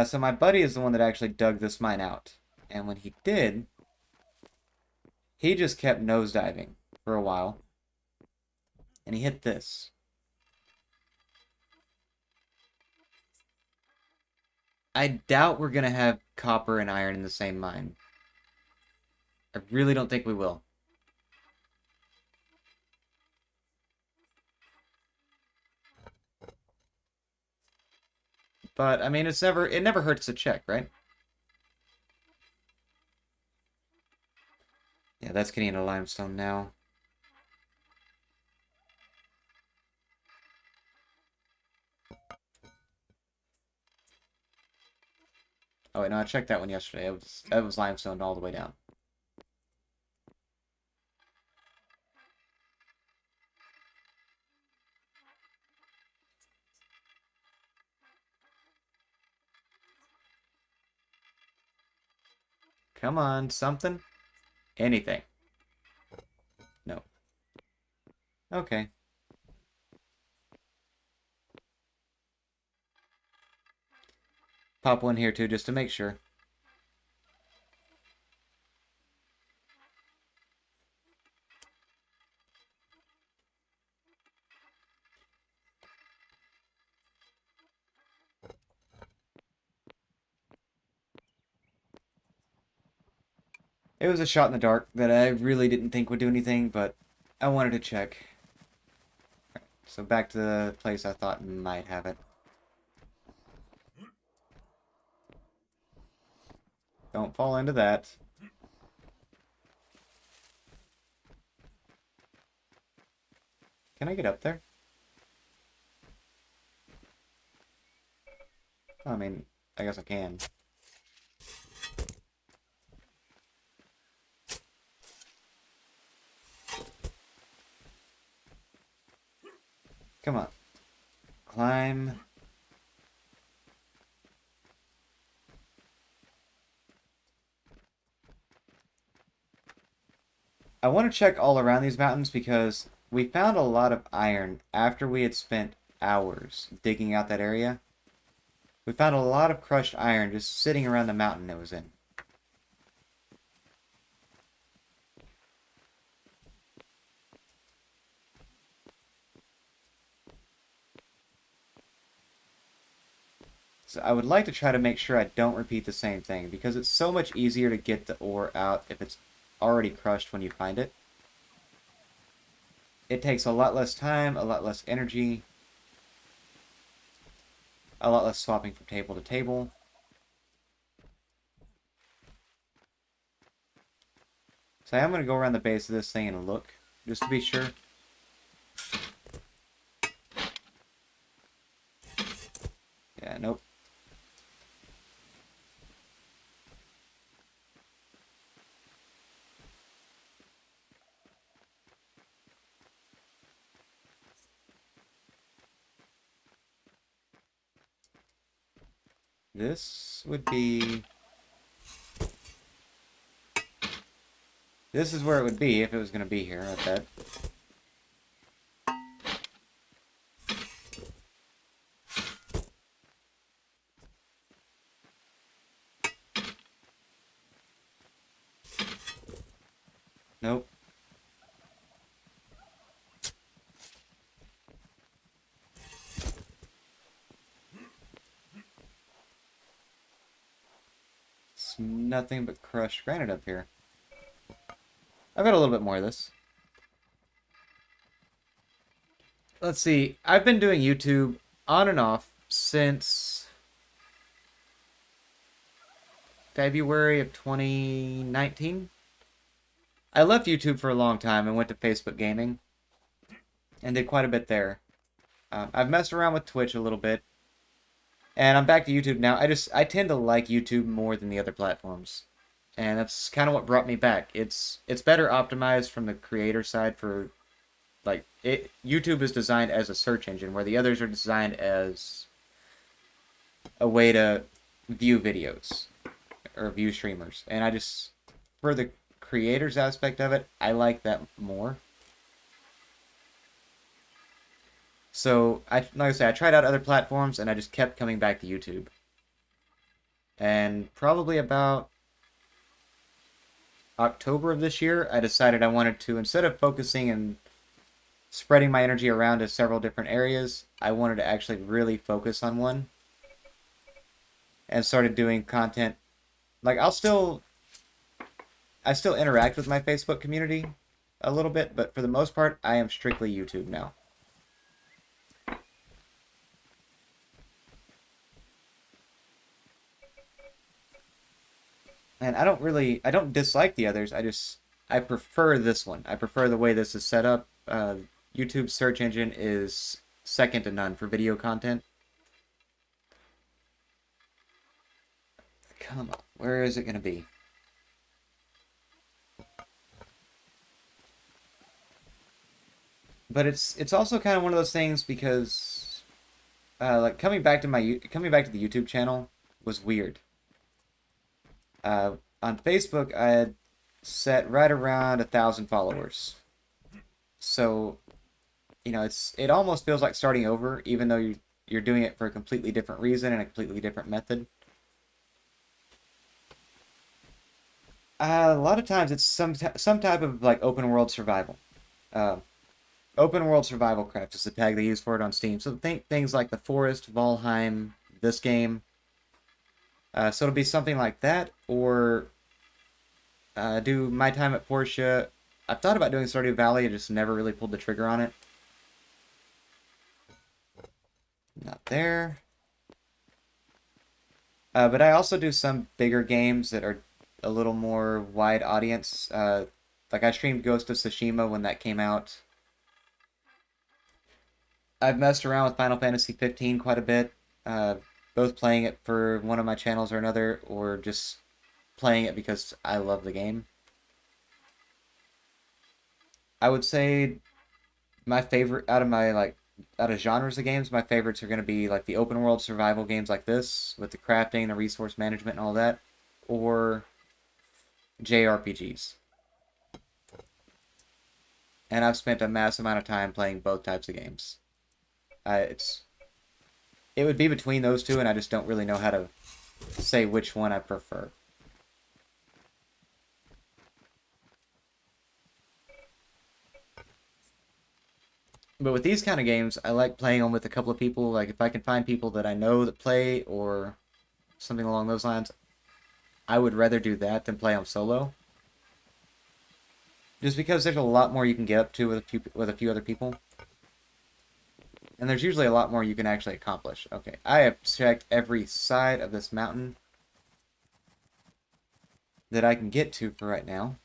So my buddy is the one that actually dug this mine out. And when he did, he just kept nosediving for a while. And he hit this. I doubt we're going to have copper and iron in the same mine. I really don't think we will. But, I mean, it never hurts to check, right? Yeah, that's getting into limestone now. Oh, wait, no, I checked that one yesterday. It was limestone all the way down. Come on, something? Anything. No. Okay. Pop one here, too, just to make sure. It was a shot in the dark that I really didn't think would do anything, but I wanted to check. So back to the place I thought might have it. Don't fall into that. Can I get up there? I mean, I guess I can. Come on. Climb. I want to check all around these mountains because we found a lot of iron after we had spent hours digging out that area. We found a lot of crushed iron just sitting around the mountain it was in. So I would like to try to make sure I don't repeat the same thing because it's so much easier to get the ore out if it's already crushed when you find it. It takes a lot less time, a lot less energy, a lot less swapping from table to table. So I am going to go around the base of this thing and look, just to be sure. Yeah, nope. This would be... This is where it would be if it was going to be here, I bet. Nope. It's nothing but crushed granite up here. I've got a little bit more of this. Let's see. I've been doing YouTube on and off since February of 2019. I left YouTube for a long time and went to Facebook Gaming and did quite a bit there. I've messed around with Twitch a little bit, and I'm back to YouTube now. I tend to like YouTube more than the other platforms, and that's kind of what brought me back. It's better optimized from the creator side for like it. YouTube is designed as a search engine, where the others are designed as a way to view videos or view streamers, and I just for the creators aspect of it, I like that more. So like I said, I tried out other platforms and I just kept coming back to YouTube. And probably about October of this year, I decided I wanted to, instead of focusing and spreading my energy around to several different areas, I wanted to actually really focus on one. And started doing content. Like, I'll still I still interact with my Facebook community a little bit, but for the most part, I am strictly YouTube now. And I don't dislike the others. I prefer this one. I prefer the way this is set up. YouTube search engine is second to none for video content. Come on, where is it going to be? But it's also kind of one of those things because like coming back to the YouTube channel was weird. On Facebook, I had set right around 1,000 followers. So, you know, it almost feels like starting over, even though you're doing it for a completely different reason and a completely different method. A lot of times it's some type of like open world survival. Uh, Open world survival craft is the tag they use for it on Steam. So think things like The Forest, Valheim, this game. So it'll be something like that, or do My Time at Portia. I've thought about doing Stardew Valley, I just never really pulled the trigger on it. Not there. But I also do some bigger games that are a little more wide audience. Like I streamed Ghost of Tsushima when that came out. I've messed around with Final Fantasy 15 quite a bit, both playing it for one of my channels or another, or just playing it because I love the game. I would say my favorite out of genres of games, my favorites are going to be like the open world survival games like this with the crafting, the resource management, and all that, or JRPGs. And I've spent a mass amount of time playing both types of games. It would be between those two, and I just don't really know how to say which one I prefer. But with these kind of games, I like playing them with a couple of people. Like if I can find people that I know that play or something along those lines, I would rather do that than play them solo. Just because there's a lot more you can get up to with a few other people. And there's usually a lot more you can actually accomplish. Okay, I have checked every side of this mountain that I can get to for right now.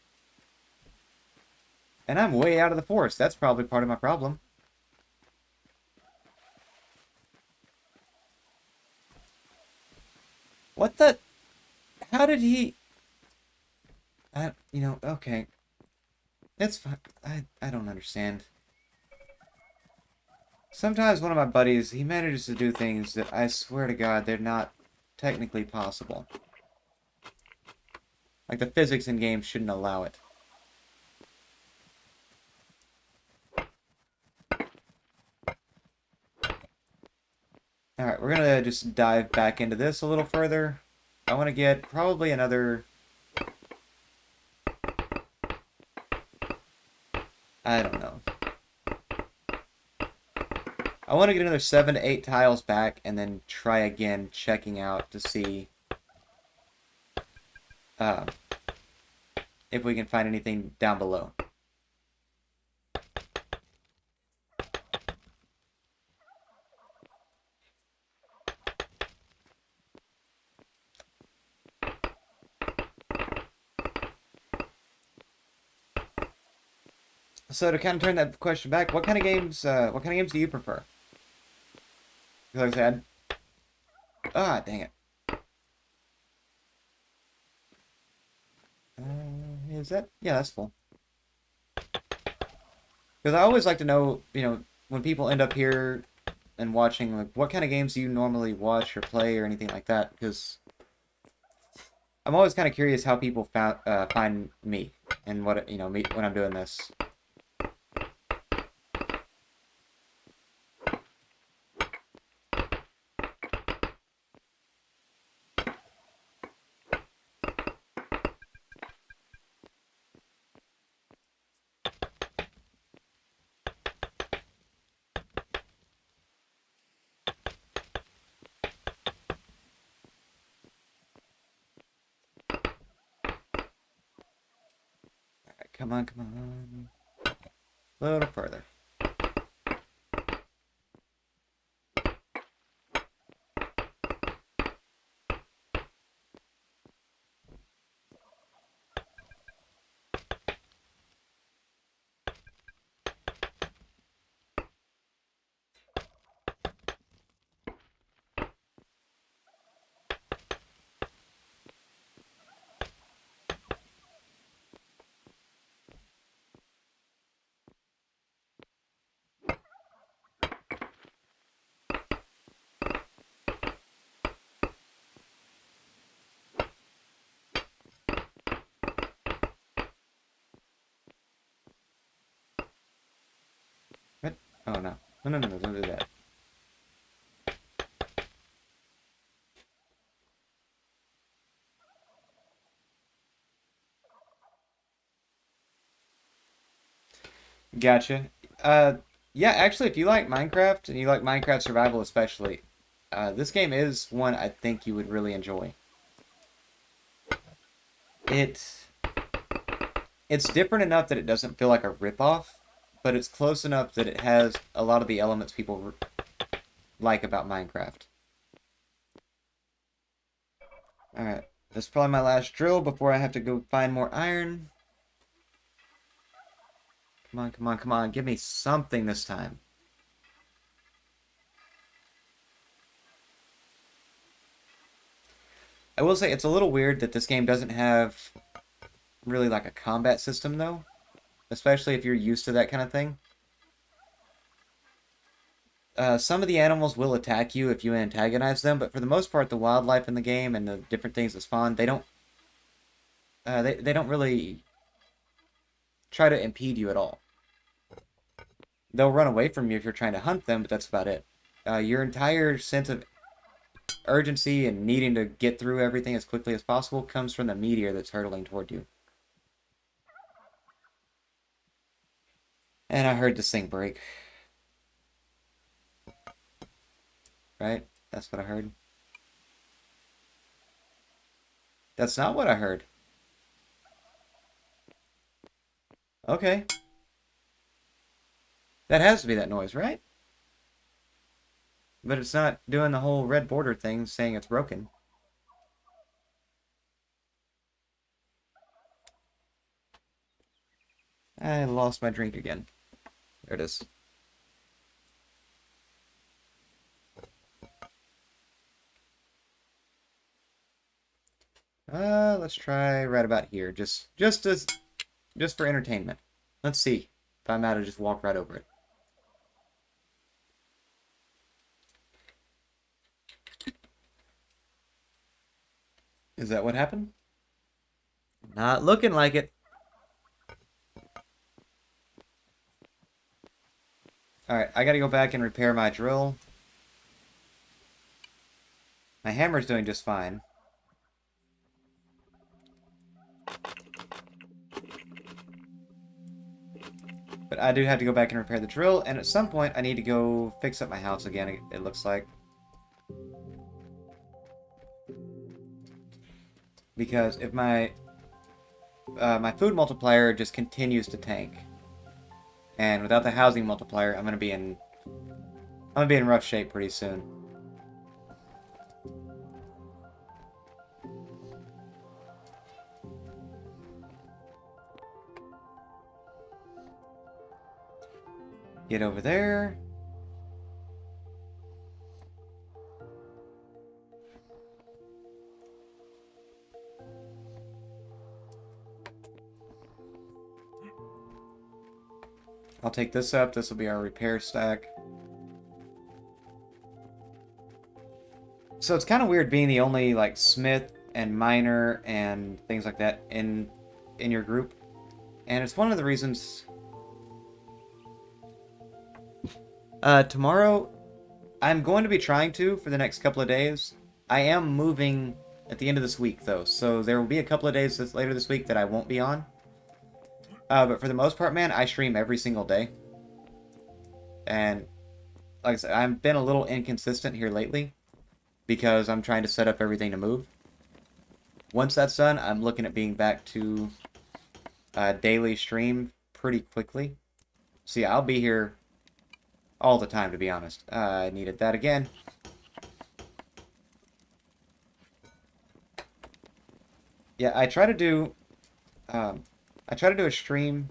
And I'm way out of the forest. That's probably part of my problem. What the? How did he? Okay. It's fine. I don't understand. Sometimes one of my buddies, he manages to do things that I swear to God, they're not technically possible. Like the physics in games shouldn't allow it. Alright, we're gonna just dive back into this a little further. I want to get probably another... I don't know. I want to get another 7 to 8 tiles back and then try again checking out to see if we can find anything down below. So to kind of turn that question back, what kind of games do you prefer? Like I said, dang it. Is that? Yeah, that's full. Because I always like to know, when people end up here and watching, like, what kind of games do you normally watch or play or anything like that? Because I'm always kind of curious how people find me and me when I'm doing this. Come on, come on. A little further. What? Oh, no. No, no, no, no, don't do that. Gotcha. Uh, yeah, actually, if you like Minecraft, and you like Minecraft Survival especially, this game is one I think you would really enjoy. It, it's different enough that it doesn't feel like a ripoff, but it's close enough that it has a lot of the elements people like about Minecraft. Alright, this is probably my last drill before I have to go find more iron. Come on, come on, come on, give me something this time. I will say it's a little weird that this game doesn't have really like a combat system though, especially if you're used to that kind of thing. Some of the animals will attack you if you antagonize them, but for the most part, the wildlife in the game and the different things that spawn, they don't really try to impede you at all. They'll run away from you if you're trying to hunt them, but that's about it. Your entire sense of urgency and needing to get through everything as quickly as possible comes from the meteor that's hurtling toward you. And I heard this thing break. Right? That's what I heard. That's not what I heard. Okay. That has to be that noise, right? But it's not doing the whole red border thing saying it's broken. I lost my drink again. There it is. Let's try right about here. Just for entertainment. Let's see if I'm out to just walk right over it. Is that what happened? Not looking like it. Alright, I gotta go back and repair my drill. My hammer's doing just fine. But I do have to go back and repair the drill, and at some point I need to go fix up my house again, it looks like. Because if my food multiplier just continues to tank, and without the housing multiplier, I'm gonna be in rough shape pretty soon. Get over there. I'll take this up. This will be our repair stack. So it's kind of weird being the only like smith and miner and things like that in your group. And it's one of the reasons tomorrow I'm going to be trying to for the next couple of days. I am moving at the end of this week though, so there will be a couple of days later this week that I won't be on. But for the most part, man, I stream every single day. And like I said, I've been a little inconsistent here lately because I'm trying to set up everything to move. Once that's done, I'm looking at being back to daily stream pretty quickly. So yeah, I'll be here all the time, to be honest. I needed that again. Yeah, I try to do a stream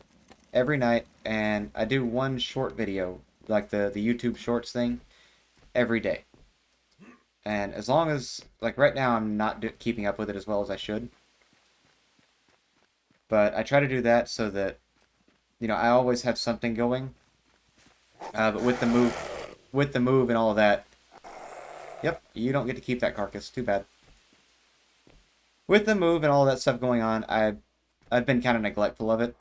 every night, and I do one short video, like the YouTube Shorts thing, every day. And as long as, like right now, I'm not keeping up with it as well as I should. But I try to do that so that, I always have something going. But with the move and all of that, yep, you don't get to keep that carcass. Too bad. With the move and all that stuff going on, I've been kind of neglectful of it.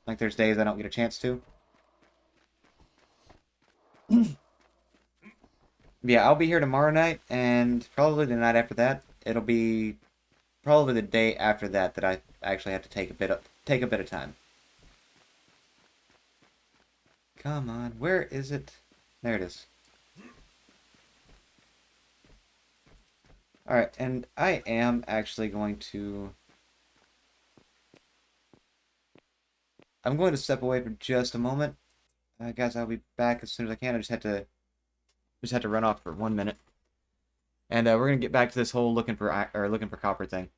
Like there's days I don't get a chance to. Yeah, I'll be here tomorrow night, and probably the night after that. It'll be probably the day after that that I actually have to take a bit of time. Come on, where is it? There it is. Alright, and I am actually going to... I'm going to step away for just a moment. Guys, I'll be back as soon as I can. I just had to run off for 1 minute. And we're gonna get back to this whole looking for copper thing.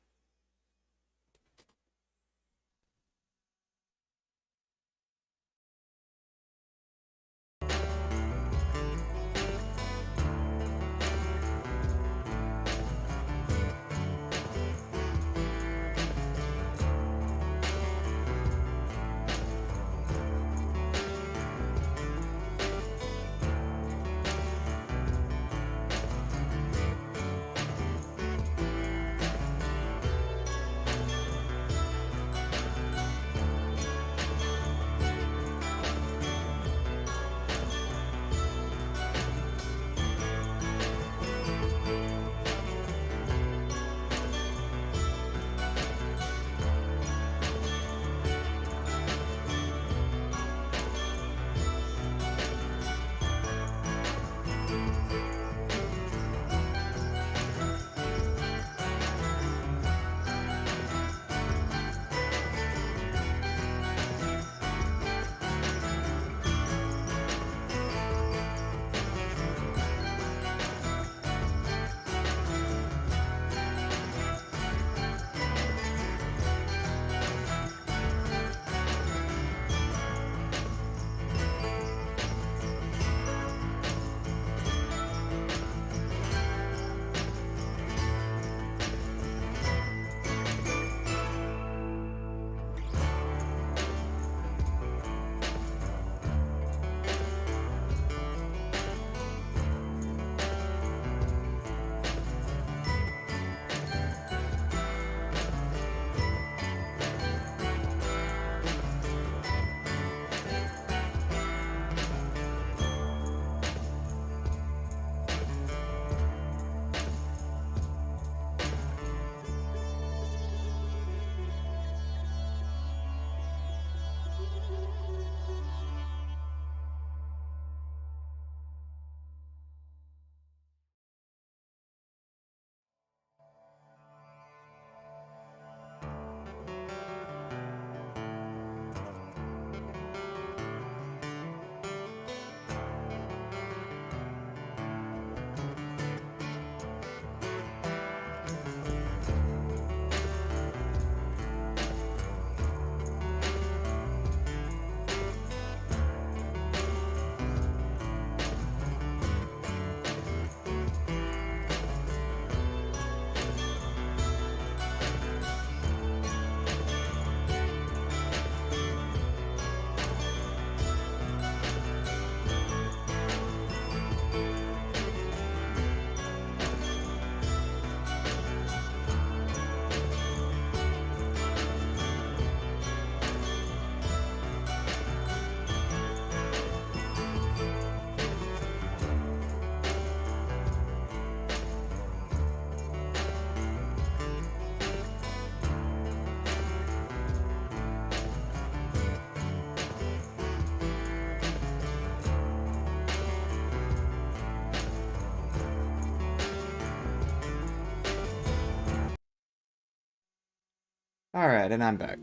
Alright, and I'm back.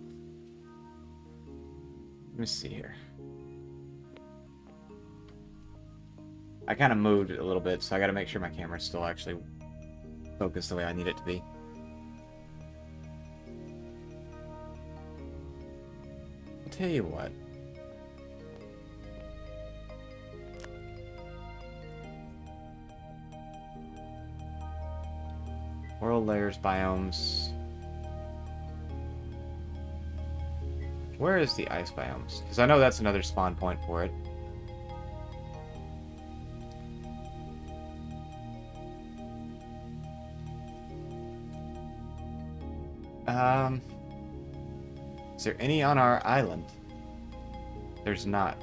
Let me see here. I kind of moved it a little bit, so I got to make sure my camera's still actually focused the way I need it to be. I'll tell you what. World layers, biomes. Where is the ice biomes? Because I know that's another spawn point for it. Is there any on our island? There's not.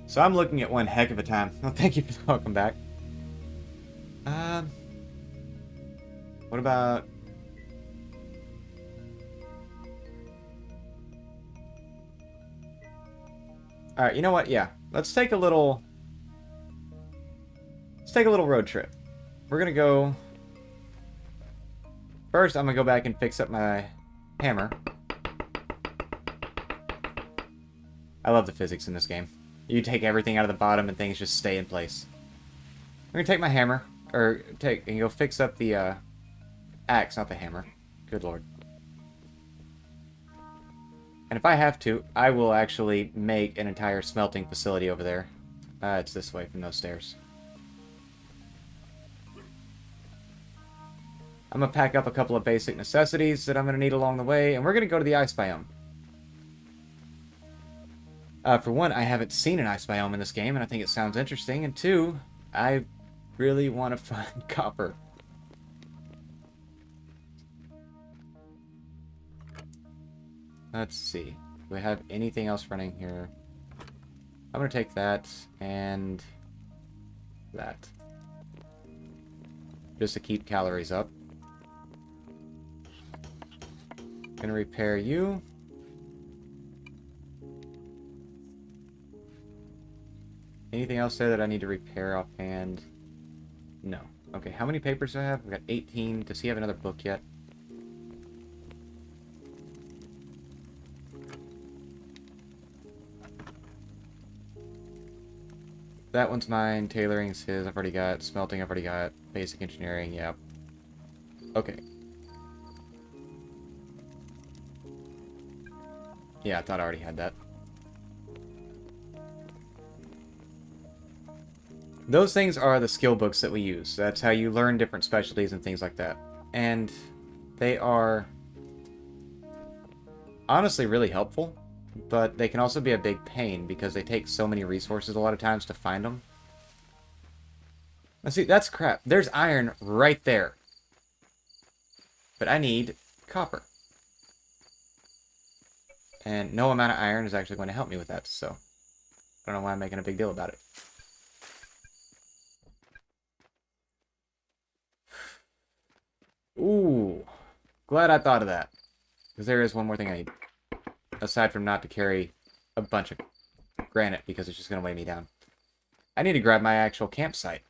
So I'm looking at one heck of a time. Well, thank you for the welcome back. What about... Alright, you know what? Yeah. Let's take a little... Let's take a little road trip. We're gonna go... First, I'm gonna go back and fix up my hammer. I love the physics in this game. You take everything out of the bottom and things just stay in place. I'm gonna take my hammer, or take and go fix up the axe, not the hammer. Good lord. And if I have to, I will actually make an entire smelting facility over there. It's this way from those stairs. I'm gonna pack up a couple of basic necessities that I'm gonna need along the way, and we're gonna go to the ice biome. For one, I haven't seen an ice biome in this game, and I think it sounds interesting. And two, I really want to find copper. Let's see. Do we have anything else running here? I'm going to take that and that. Just to keep calories up. Gonna repair you. Anything else there that I need to repair offhand? No. Okay, how many papers do I have? I've got 18. Does he have another book yet? That one's mine. Tailoring's his. I've already got. Smelting, I've already got. Basic engineering, yep. Okay. Yeah, I thought I already had that. Those things are the skill books that we use. That's how you learn different specialties and things like that. And they are honestly really helpful, but they can also be a big pain because they take so many resources a lot of times to find them. Let's see, that's crap. There's iron right there. But I need copper. And no amount of iron is actually going to help me with that, so I don't know why I'm making a big deal about it. Ooh, glad I thought of that. Because there is one more thing I need. Aside from not to carry a bunch of granite, because it's just going to weigh me down. I need to grab my actual campsite.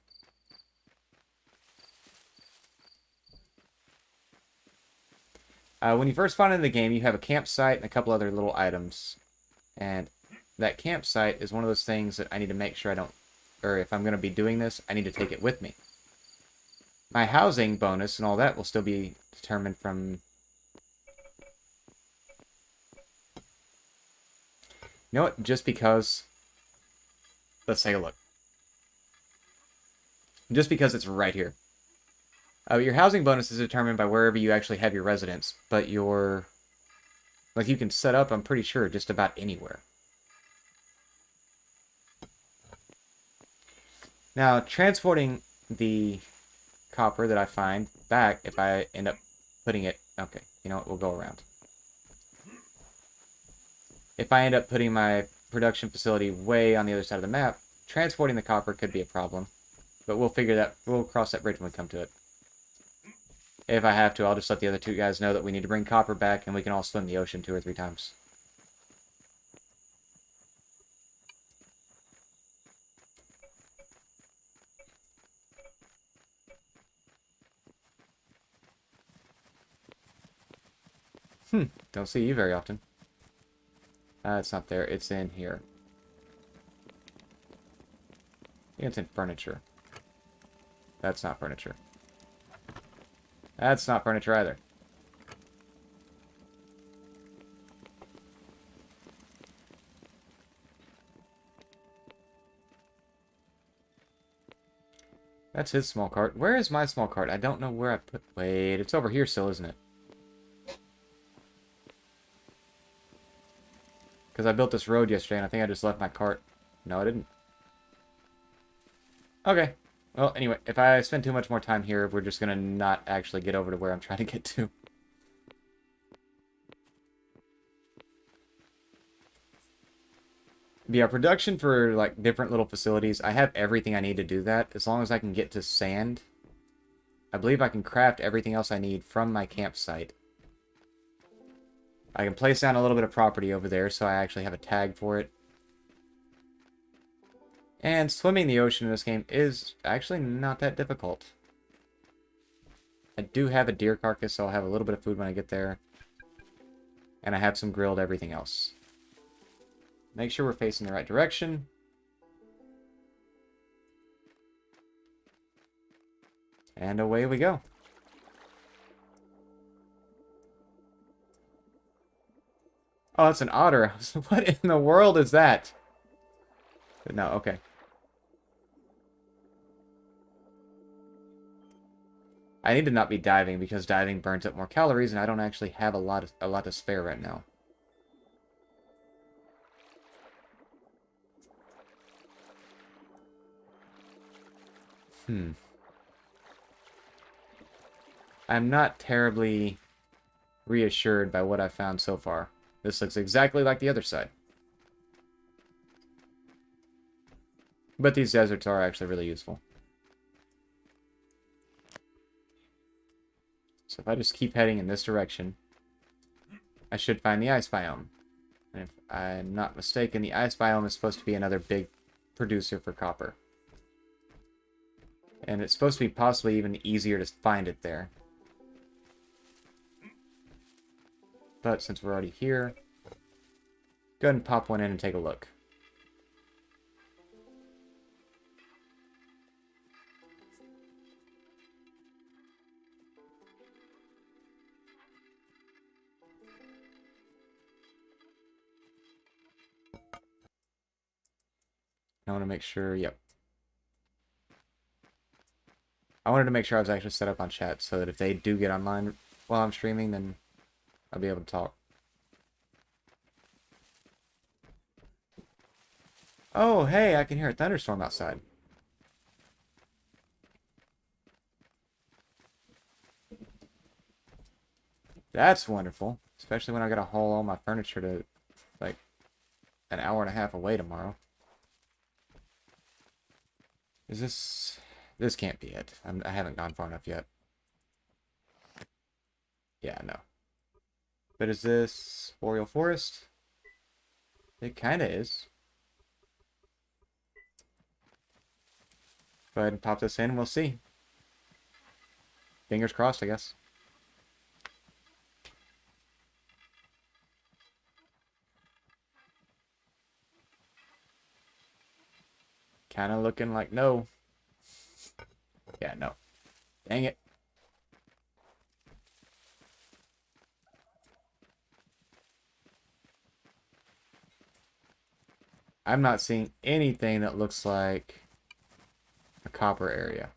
When you first spawn into the game, you have a campsite and a couple other little items. And that campsite is one of those things that I need to make sure I don't... Or if I'm going to be doing this, I need to take it with me. My housing bonus and all that will still be determined from... You know what? Just because... Let's take a look. Just because it's right here. Your housing bonus is determined by wherever you actually have your residence. But your... Like, you can set up, I'm pretty sure, just about anywhere. Now, transporting the copper that I find back, if I end up putting it... Okay, you know what? We'll go around. If I end up putting my production facility way on the other side of the map, transporting the copper could be a problem. But we'll figure that... We'll cross that bridge when we come to it. If I have to, I'll just let the other two guys know that we need to bring copper back and we can all swim the ocean 2 or 3 times. Don't see you very often. It's not there. It's in here. I think it's in furniture. That's not furniture. That's not furniture either. That's his small cart. Where is my small cart? I don't know where I put... Wait, it's over here still, isn't it? Because I built this road yesterday, and I think I just left my cart. No, I didn't. Okay. Well, anyway, if I spend too much more time here, we're just going to not actually get over to where I'm trying to get to. But yeah, production for, like, different little facilities. I have everything I need to do that. As long as I can get to sand. I believe I can craft everything else I need from my campsite. I can place down a little bit of property over there, so I actually have a tag for it. And swimming the ocean in this game is actually not that difficult. I do have a deer carcass, so I'll have a little bit of food when I get there. And I have some grilled everything else. Make sure we're facing the right direction. And away we go. Oh, that's an otter. What in the world is that? No, okay. I need to not be diving because diving burns up more calories, and I don't actually have a lot to spare right now. I'm not terribly reassured by what I've found so far. This looks exactly like the other side. But these deserts are actually really useful. So if I just keep heading in this direction, I should find the ice biome. And if I'm not mistaken, the ice biome is supposed to be another big producer for copper. And it's supposed to be possibly even easier to find it there. But since we're already here, go ahead and pop one in and take a look. I want to make sure, yep. I wanted to make sure I was actually set up on chat so that if they do get online while I'm streaming, then I'll be able to talk. Oh, hey, I can hear a thunderstorm outside. That's wonderful. Especially when I gotta haul all my furniture to, like, an hour and a half away tomorrow. Is this... This can't be it. I haven't gone far enough yet. Yeah, no. But is this Boreal Forest? It kinda is. Go ahead and pop this in and we'll see. Fingers crossed, I guess. Kinda looking like no. Yeah, no. Dang it. I'm not seeing anything that looks like a copper area.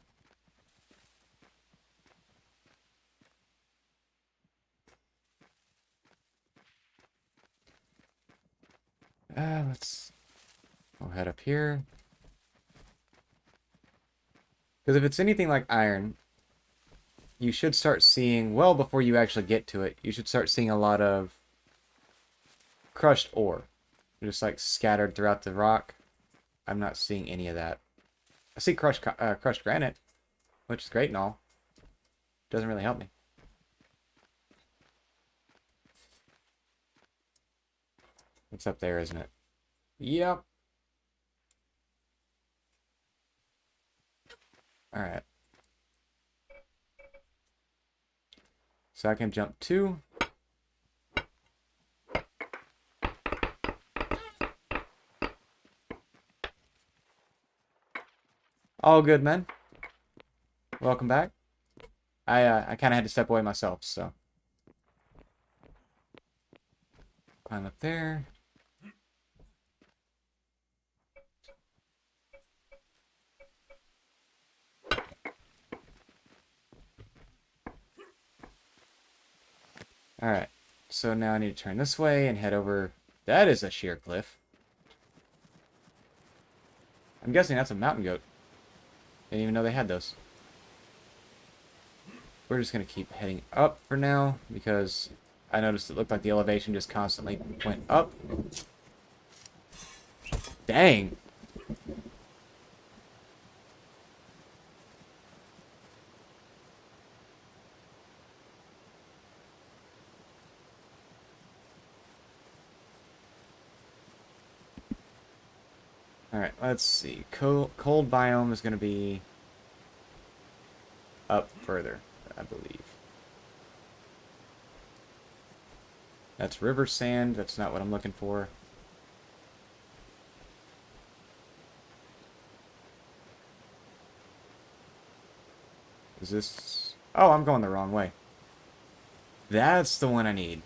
We'll head up here. Because if it's anything like iron, you should start seeing, well before you actually get to it, you should start seeing a lot of crushed ore. Just like scattered throughout the rock. I'm not seeing any of that. I see crushed granite, which is great and all. Doesn't really help me. It's up there, isn't it? Yep. Alright. So I can jump 2. All good, man. Welcome back. I kind of had to step away myself, so. Climb up there. Alright, so now I need to turn this way and head over. That is a sheer cliff. I'm guessing that's a mountain goat. Didn't even know they had those. We're just going to keep heading up for now, because I noticed it looked like the elevation just constantly went up. Dang! Alright, let's see. Cold biome is going to be up further, I believe. That's river sand. That's not what I'm looking for. Is this... Oh, I'm going the wrong way. That's the one I need.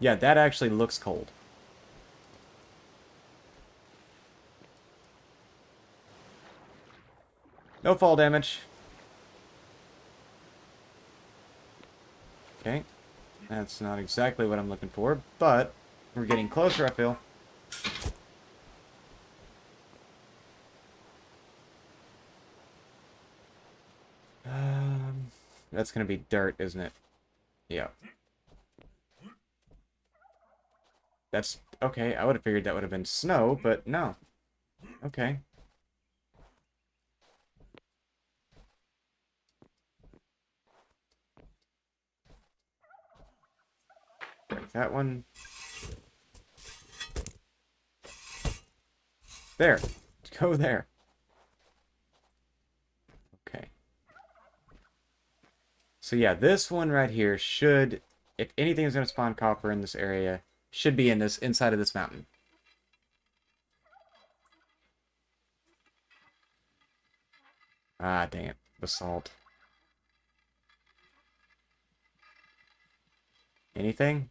Yeah, that actually looks cold. No fall damage. Okay. That's not exactly what I'm looking for, but we're getting closer, I feel. That's gonna be dirt, isn't it? Yeah. That's... Okay, I would have figured that would have been snow, but no. Okay. Break that one. There. Go there. Okay. So yeah, this one right here should, if anything is going to spawn copper in this area, should be in this inside of this mountain. Ah, dang it. Basalt. Anything?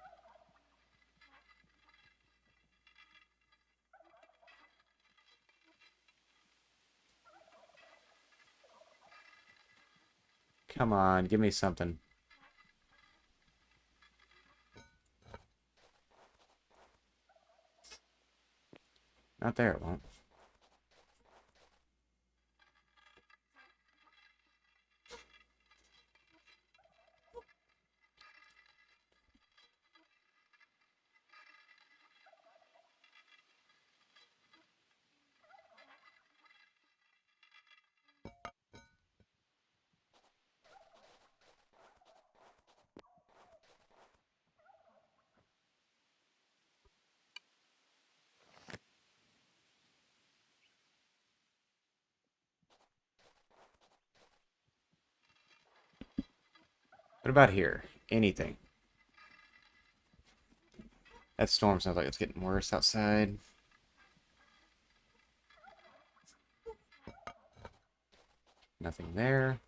Come on, give me something. Not there, it won't. What about here? Anything? That storm sounds like it's getting worse outside. Nothing there.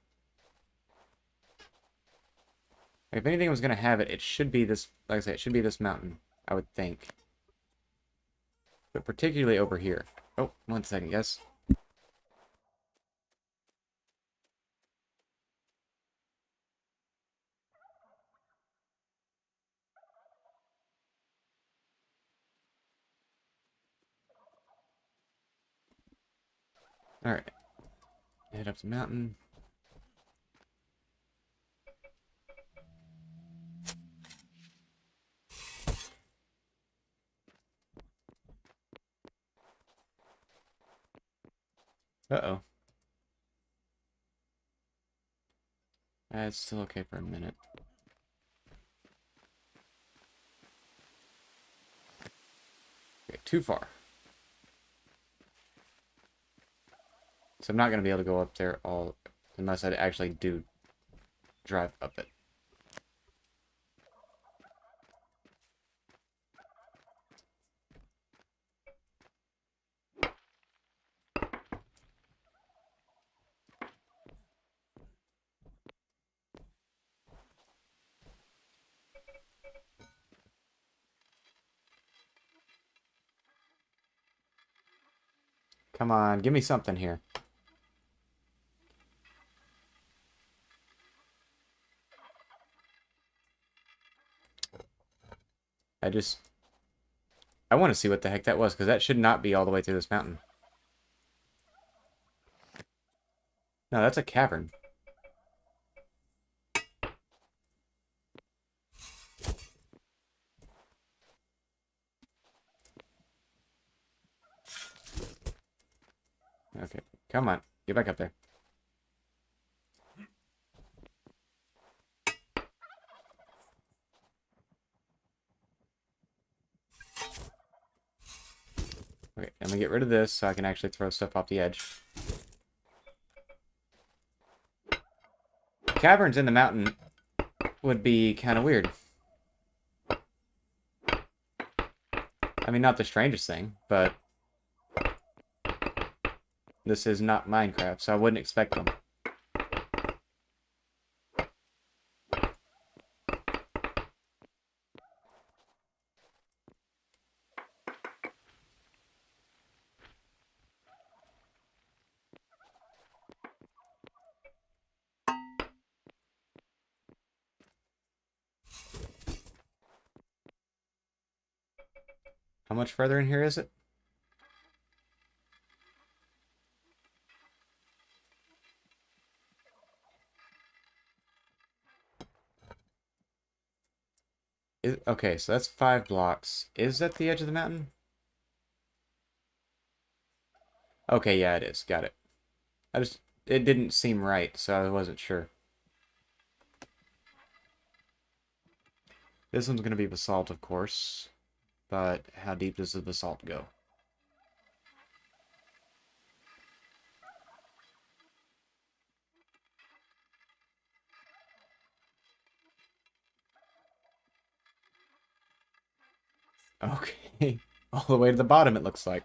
If anything was going to have it, it should be this, like I said, it should be this mountain, I would think. But particularly over here. Oh, 1 second, guys. Alright. Head up the mountain. Uh-oh. It's still okay for a minute. Okay, too far. So I'm not going to be able to go up there all... unless I actually do drive up it. Come on, give me something here. I want to see what the heck that was, because that should not be all the way through this mountain. No, that's a cavern. Okay, come on. Get back up there. Okay, I'm gonna get rid of this so I can actually throw stuff off the edge. Caverns in the mountain would be kind of weird. I mean, not the strangest thing, but this is not Minecraft, so I wouldn't expect them. How much further in here is it? Okay, so that's 5 blocks. Is that the edge of the mountain? Okay, yeah, it is. Got it. It didn't seem right, so I wasn't sure. This one's going to be basalt, of course. But how deep does the basalt go? Okay. All the way to the bottom, it looks like.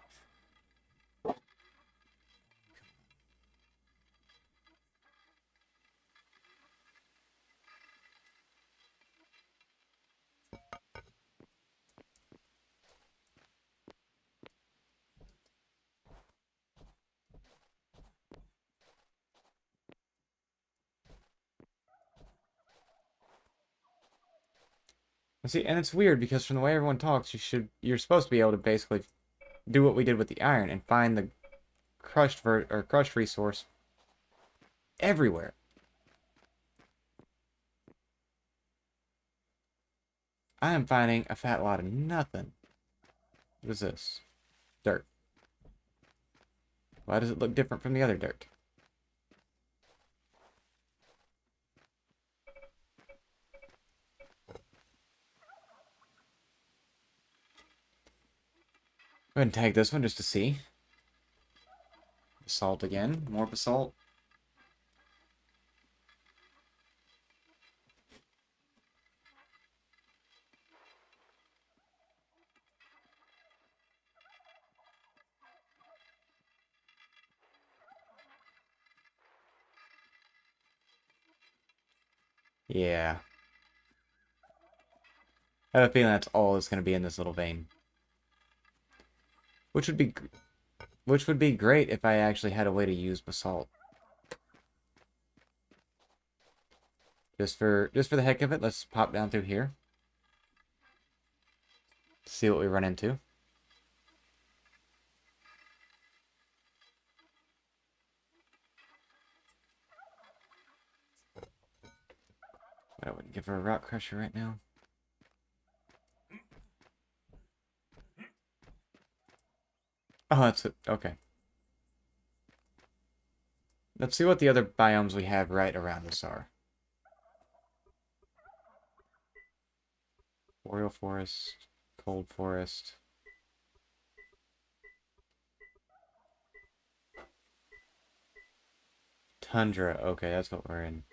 See, and it's weird because from the way everyone talks, you're supposed to be able to basically do what we did with the iron and find the crushed resource everywhere. I am finding a fat lot of nothing. What is this? Dirt. Why does it look different from the other dirt? Go ahead and tag this one just to see. Basalt again. More basalt. Yeah. I have a feeling that's all that's going to be in this little vein. Which would be great if I actually had a way to use basalt. Just for the heck of it, let's pop down through here. See what we run into. I wouldn't give her a rock crusher right now. Oh, that's it. Okay. Let's see what the other biomes we have right around us are. Boreal forest, cold forest. Tundra. Okay, that's what we're in.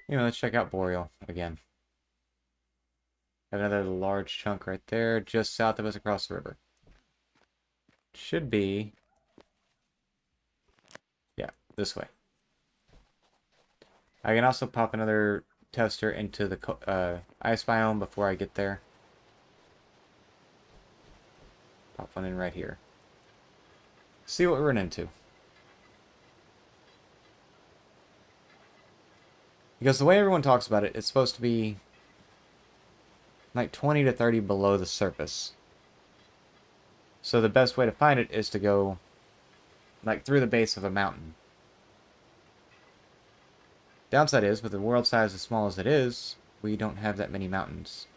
Let's check out Boreal again. Have another large chunk right there, just south of us across the river. Should be... yeah, this way. I can also pop another tester into the ice biome before I get there. Pop one in right here. See what we're into. Because the way everyone talks about it, it's supposed to be like 20 to 30 below the surface. So the best way to find it is to go like through the base of a mountain. Downside is, with the world size as small as it is, we don't have that many mountains.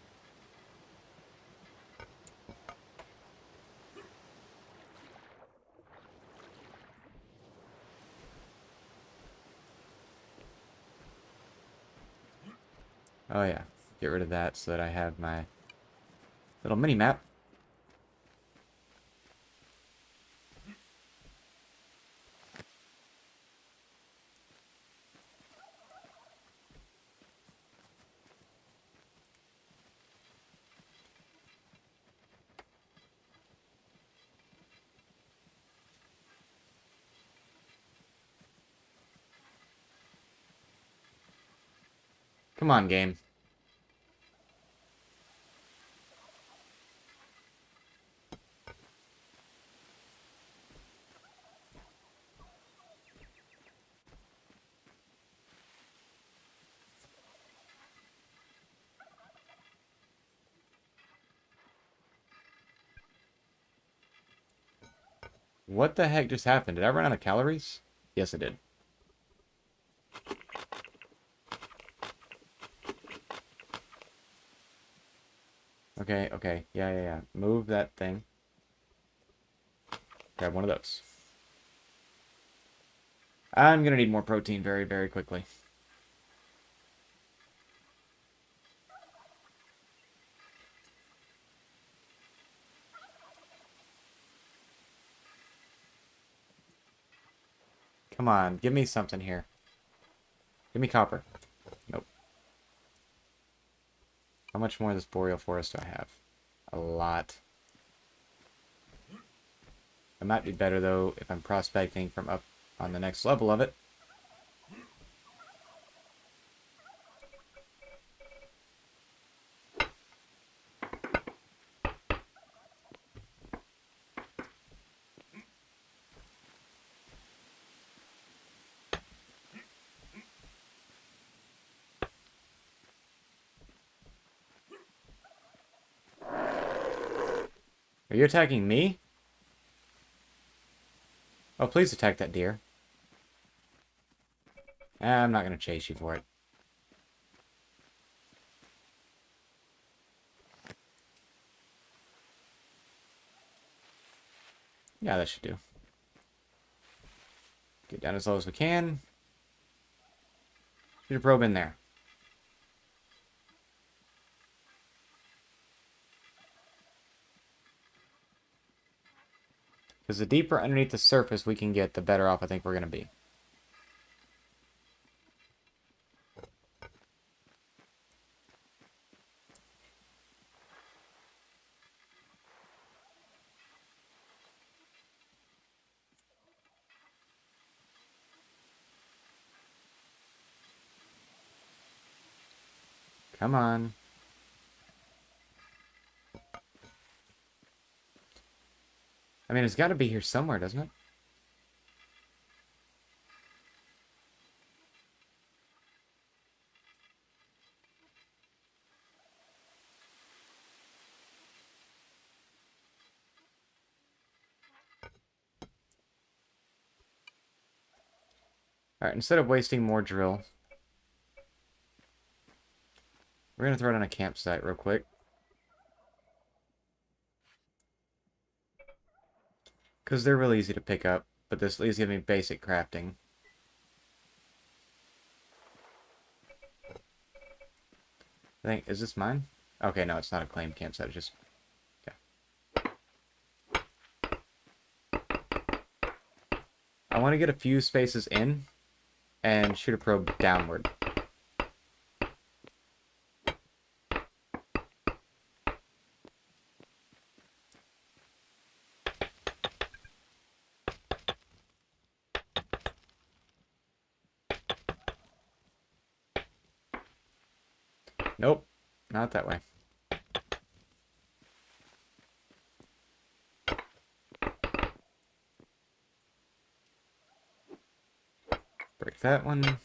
Oh yeah, get rid of that so that I have my little mini-map. Come on, game. What the heck just happened? Did I run out of calories? Yes, I did. Okay, okay. Yeah. Move that thing. Grab one of those. I'm gonna need more protein very, very quickly. Come on, give me something here. Give me copper. Nope. How much more of this boreal forest do I have? A lot. It might be better, though, if I'm prospecting from up on the next level of it. Are you attacking me? Oh, please attack that deer. I'm not going to chase you for it. Yeah, that should do. Get down as low as we can. Shoot a probe in there. Because the deeper underneath the surface we can get, the better off I think we're going to be. Come on. I mean, it's got to be here somewhere, doesn't it? Alright, instead of wasting more drill, we're going to throw it on a campsite real quick. Because they're really easy to pick up, but this at least gives me basic crafting. I think, is this mine? Okay, no, it's not a claimed campsite, it's just... Okay. I want to get a few spaces in, and shoot a probe downward. Nope, not that way. Break that one.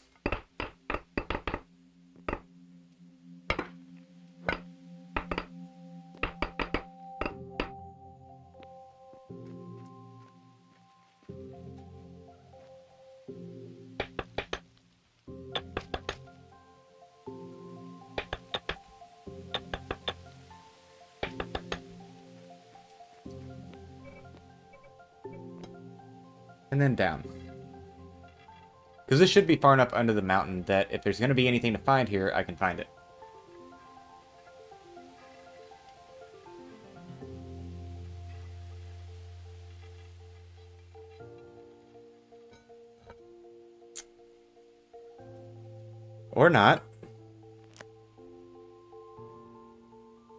And then down. Because this should be far enough under the mountain that if there's going to be anything to find here, I can find it. Or not.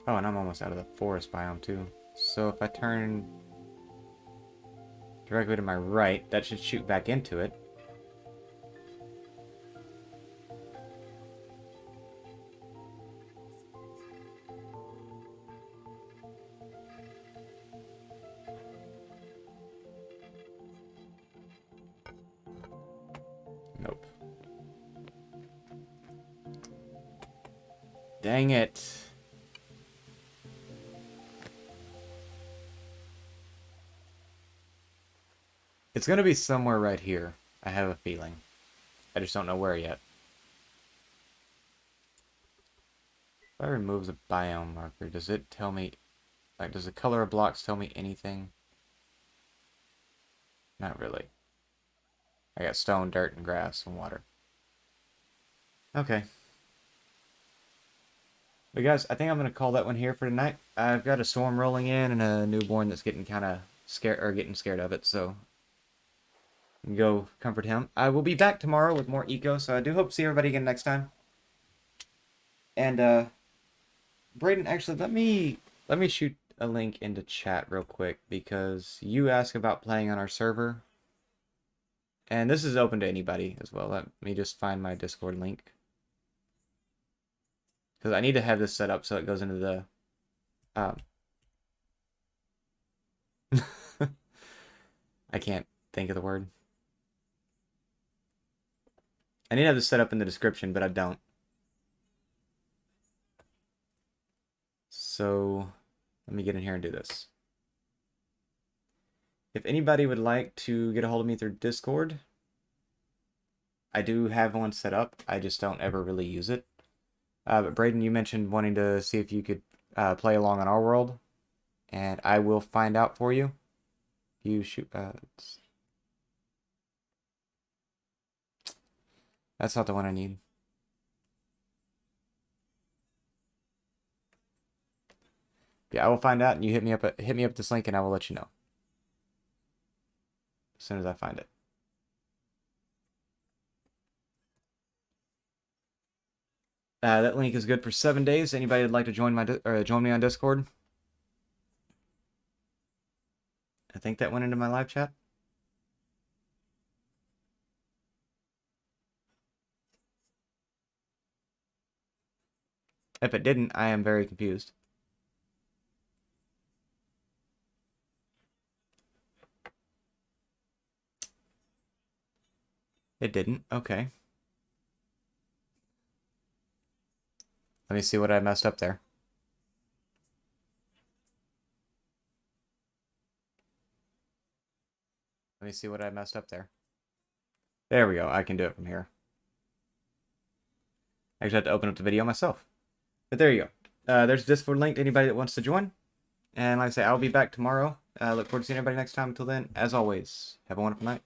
Oh, and I'm almost out of the forest biome too. So if I turn directly to my right, that should shoot back into it. Nope. Dang it. It's going to be somewhere right here. I have a feeling. I just don't know where yet. If I remove the biome marker, does it tell me... Like, does the color of blocks tell me anything? Not really. I got stone, dirt, and grass, and water. Okay. But guys, I think I'm going to call that one here for tonight. I've got a storm rolling in and a newborn that's getting kind of scared, or getting scared of it, so... Go comfort him. I will be back tomorrow with more eco, so I do hope to see everybody again next time. And Braden, actually, let me shoot a link into chat real quick because you asked about playing on our server, and this is open to anybody as well. Let me just find my Discord link because I need to have this set up so it goes into the I can't think of the word. I need to have this set up in the description, but I don't. So, let me get in here and do this. If anybody would like to get a hold of me through Discord, I do have one set up. I just don't ever really use it. But Braden, you mentioned wanting to see if you could play along on our world, and I will find out for you. You shoot... That's not the one I need. Yeah, I will find out, and you hit me up this link, and I will let you know as soon as I find it. That link is good for 7 days. Anybody would like to join join me on Discord? I think that went into my live chat. If it didn't, I am very confused. It didn't. Okay. Let me see what I messed up there. Let me see what I messed up there. There we go. I can do it from here. I actually have to open up the video myself. But there you go. There's a Discord link to anybody that wants to join. And like I say, I'll be back tomorrow. Look forward to seeing everybody next time. Until then, as always, have a wonderful night.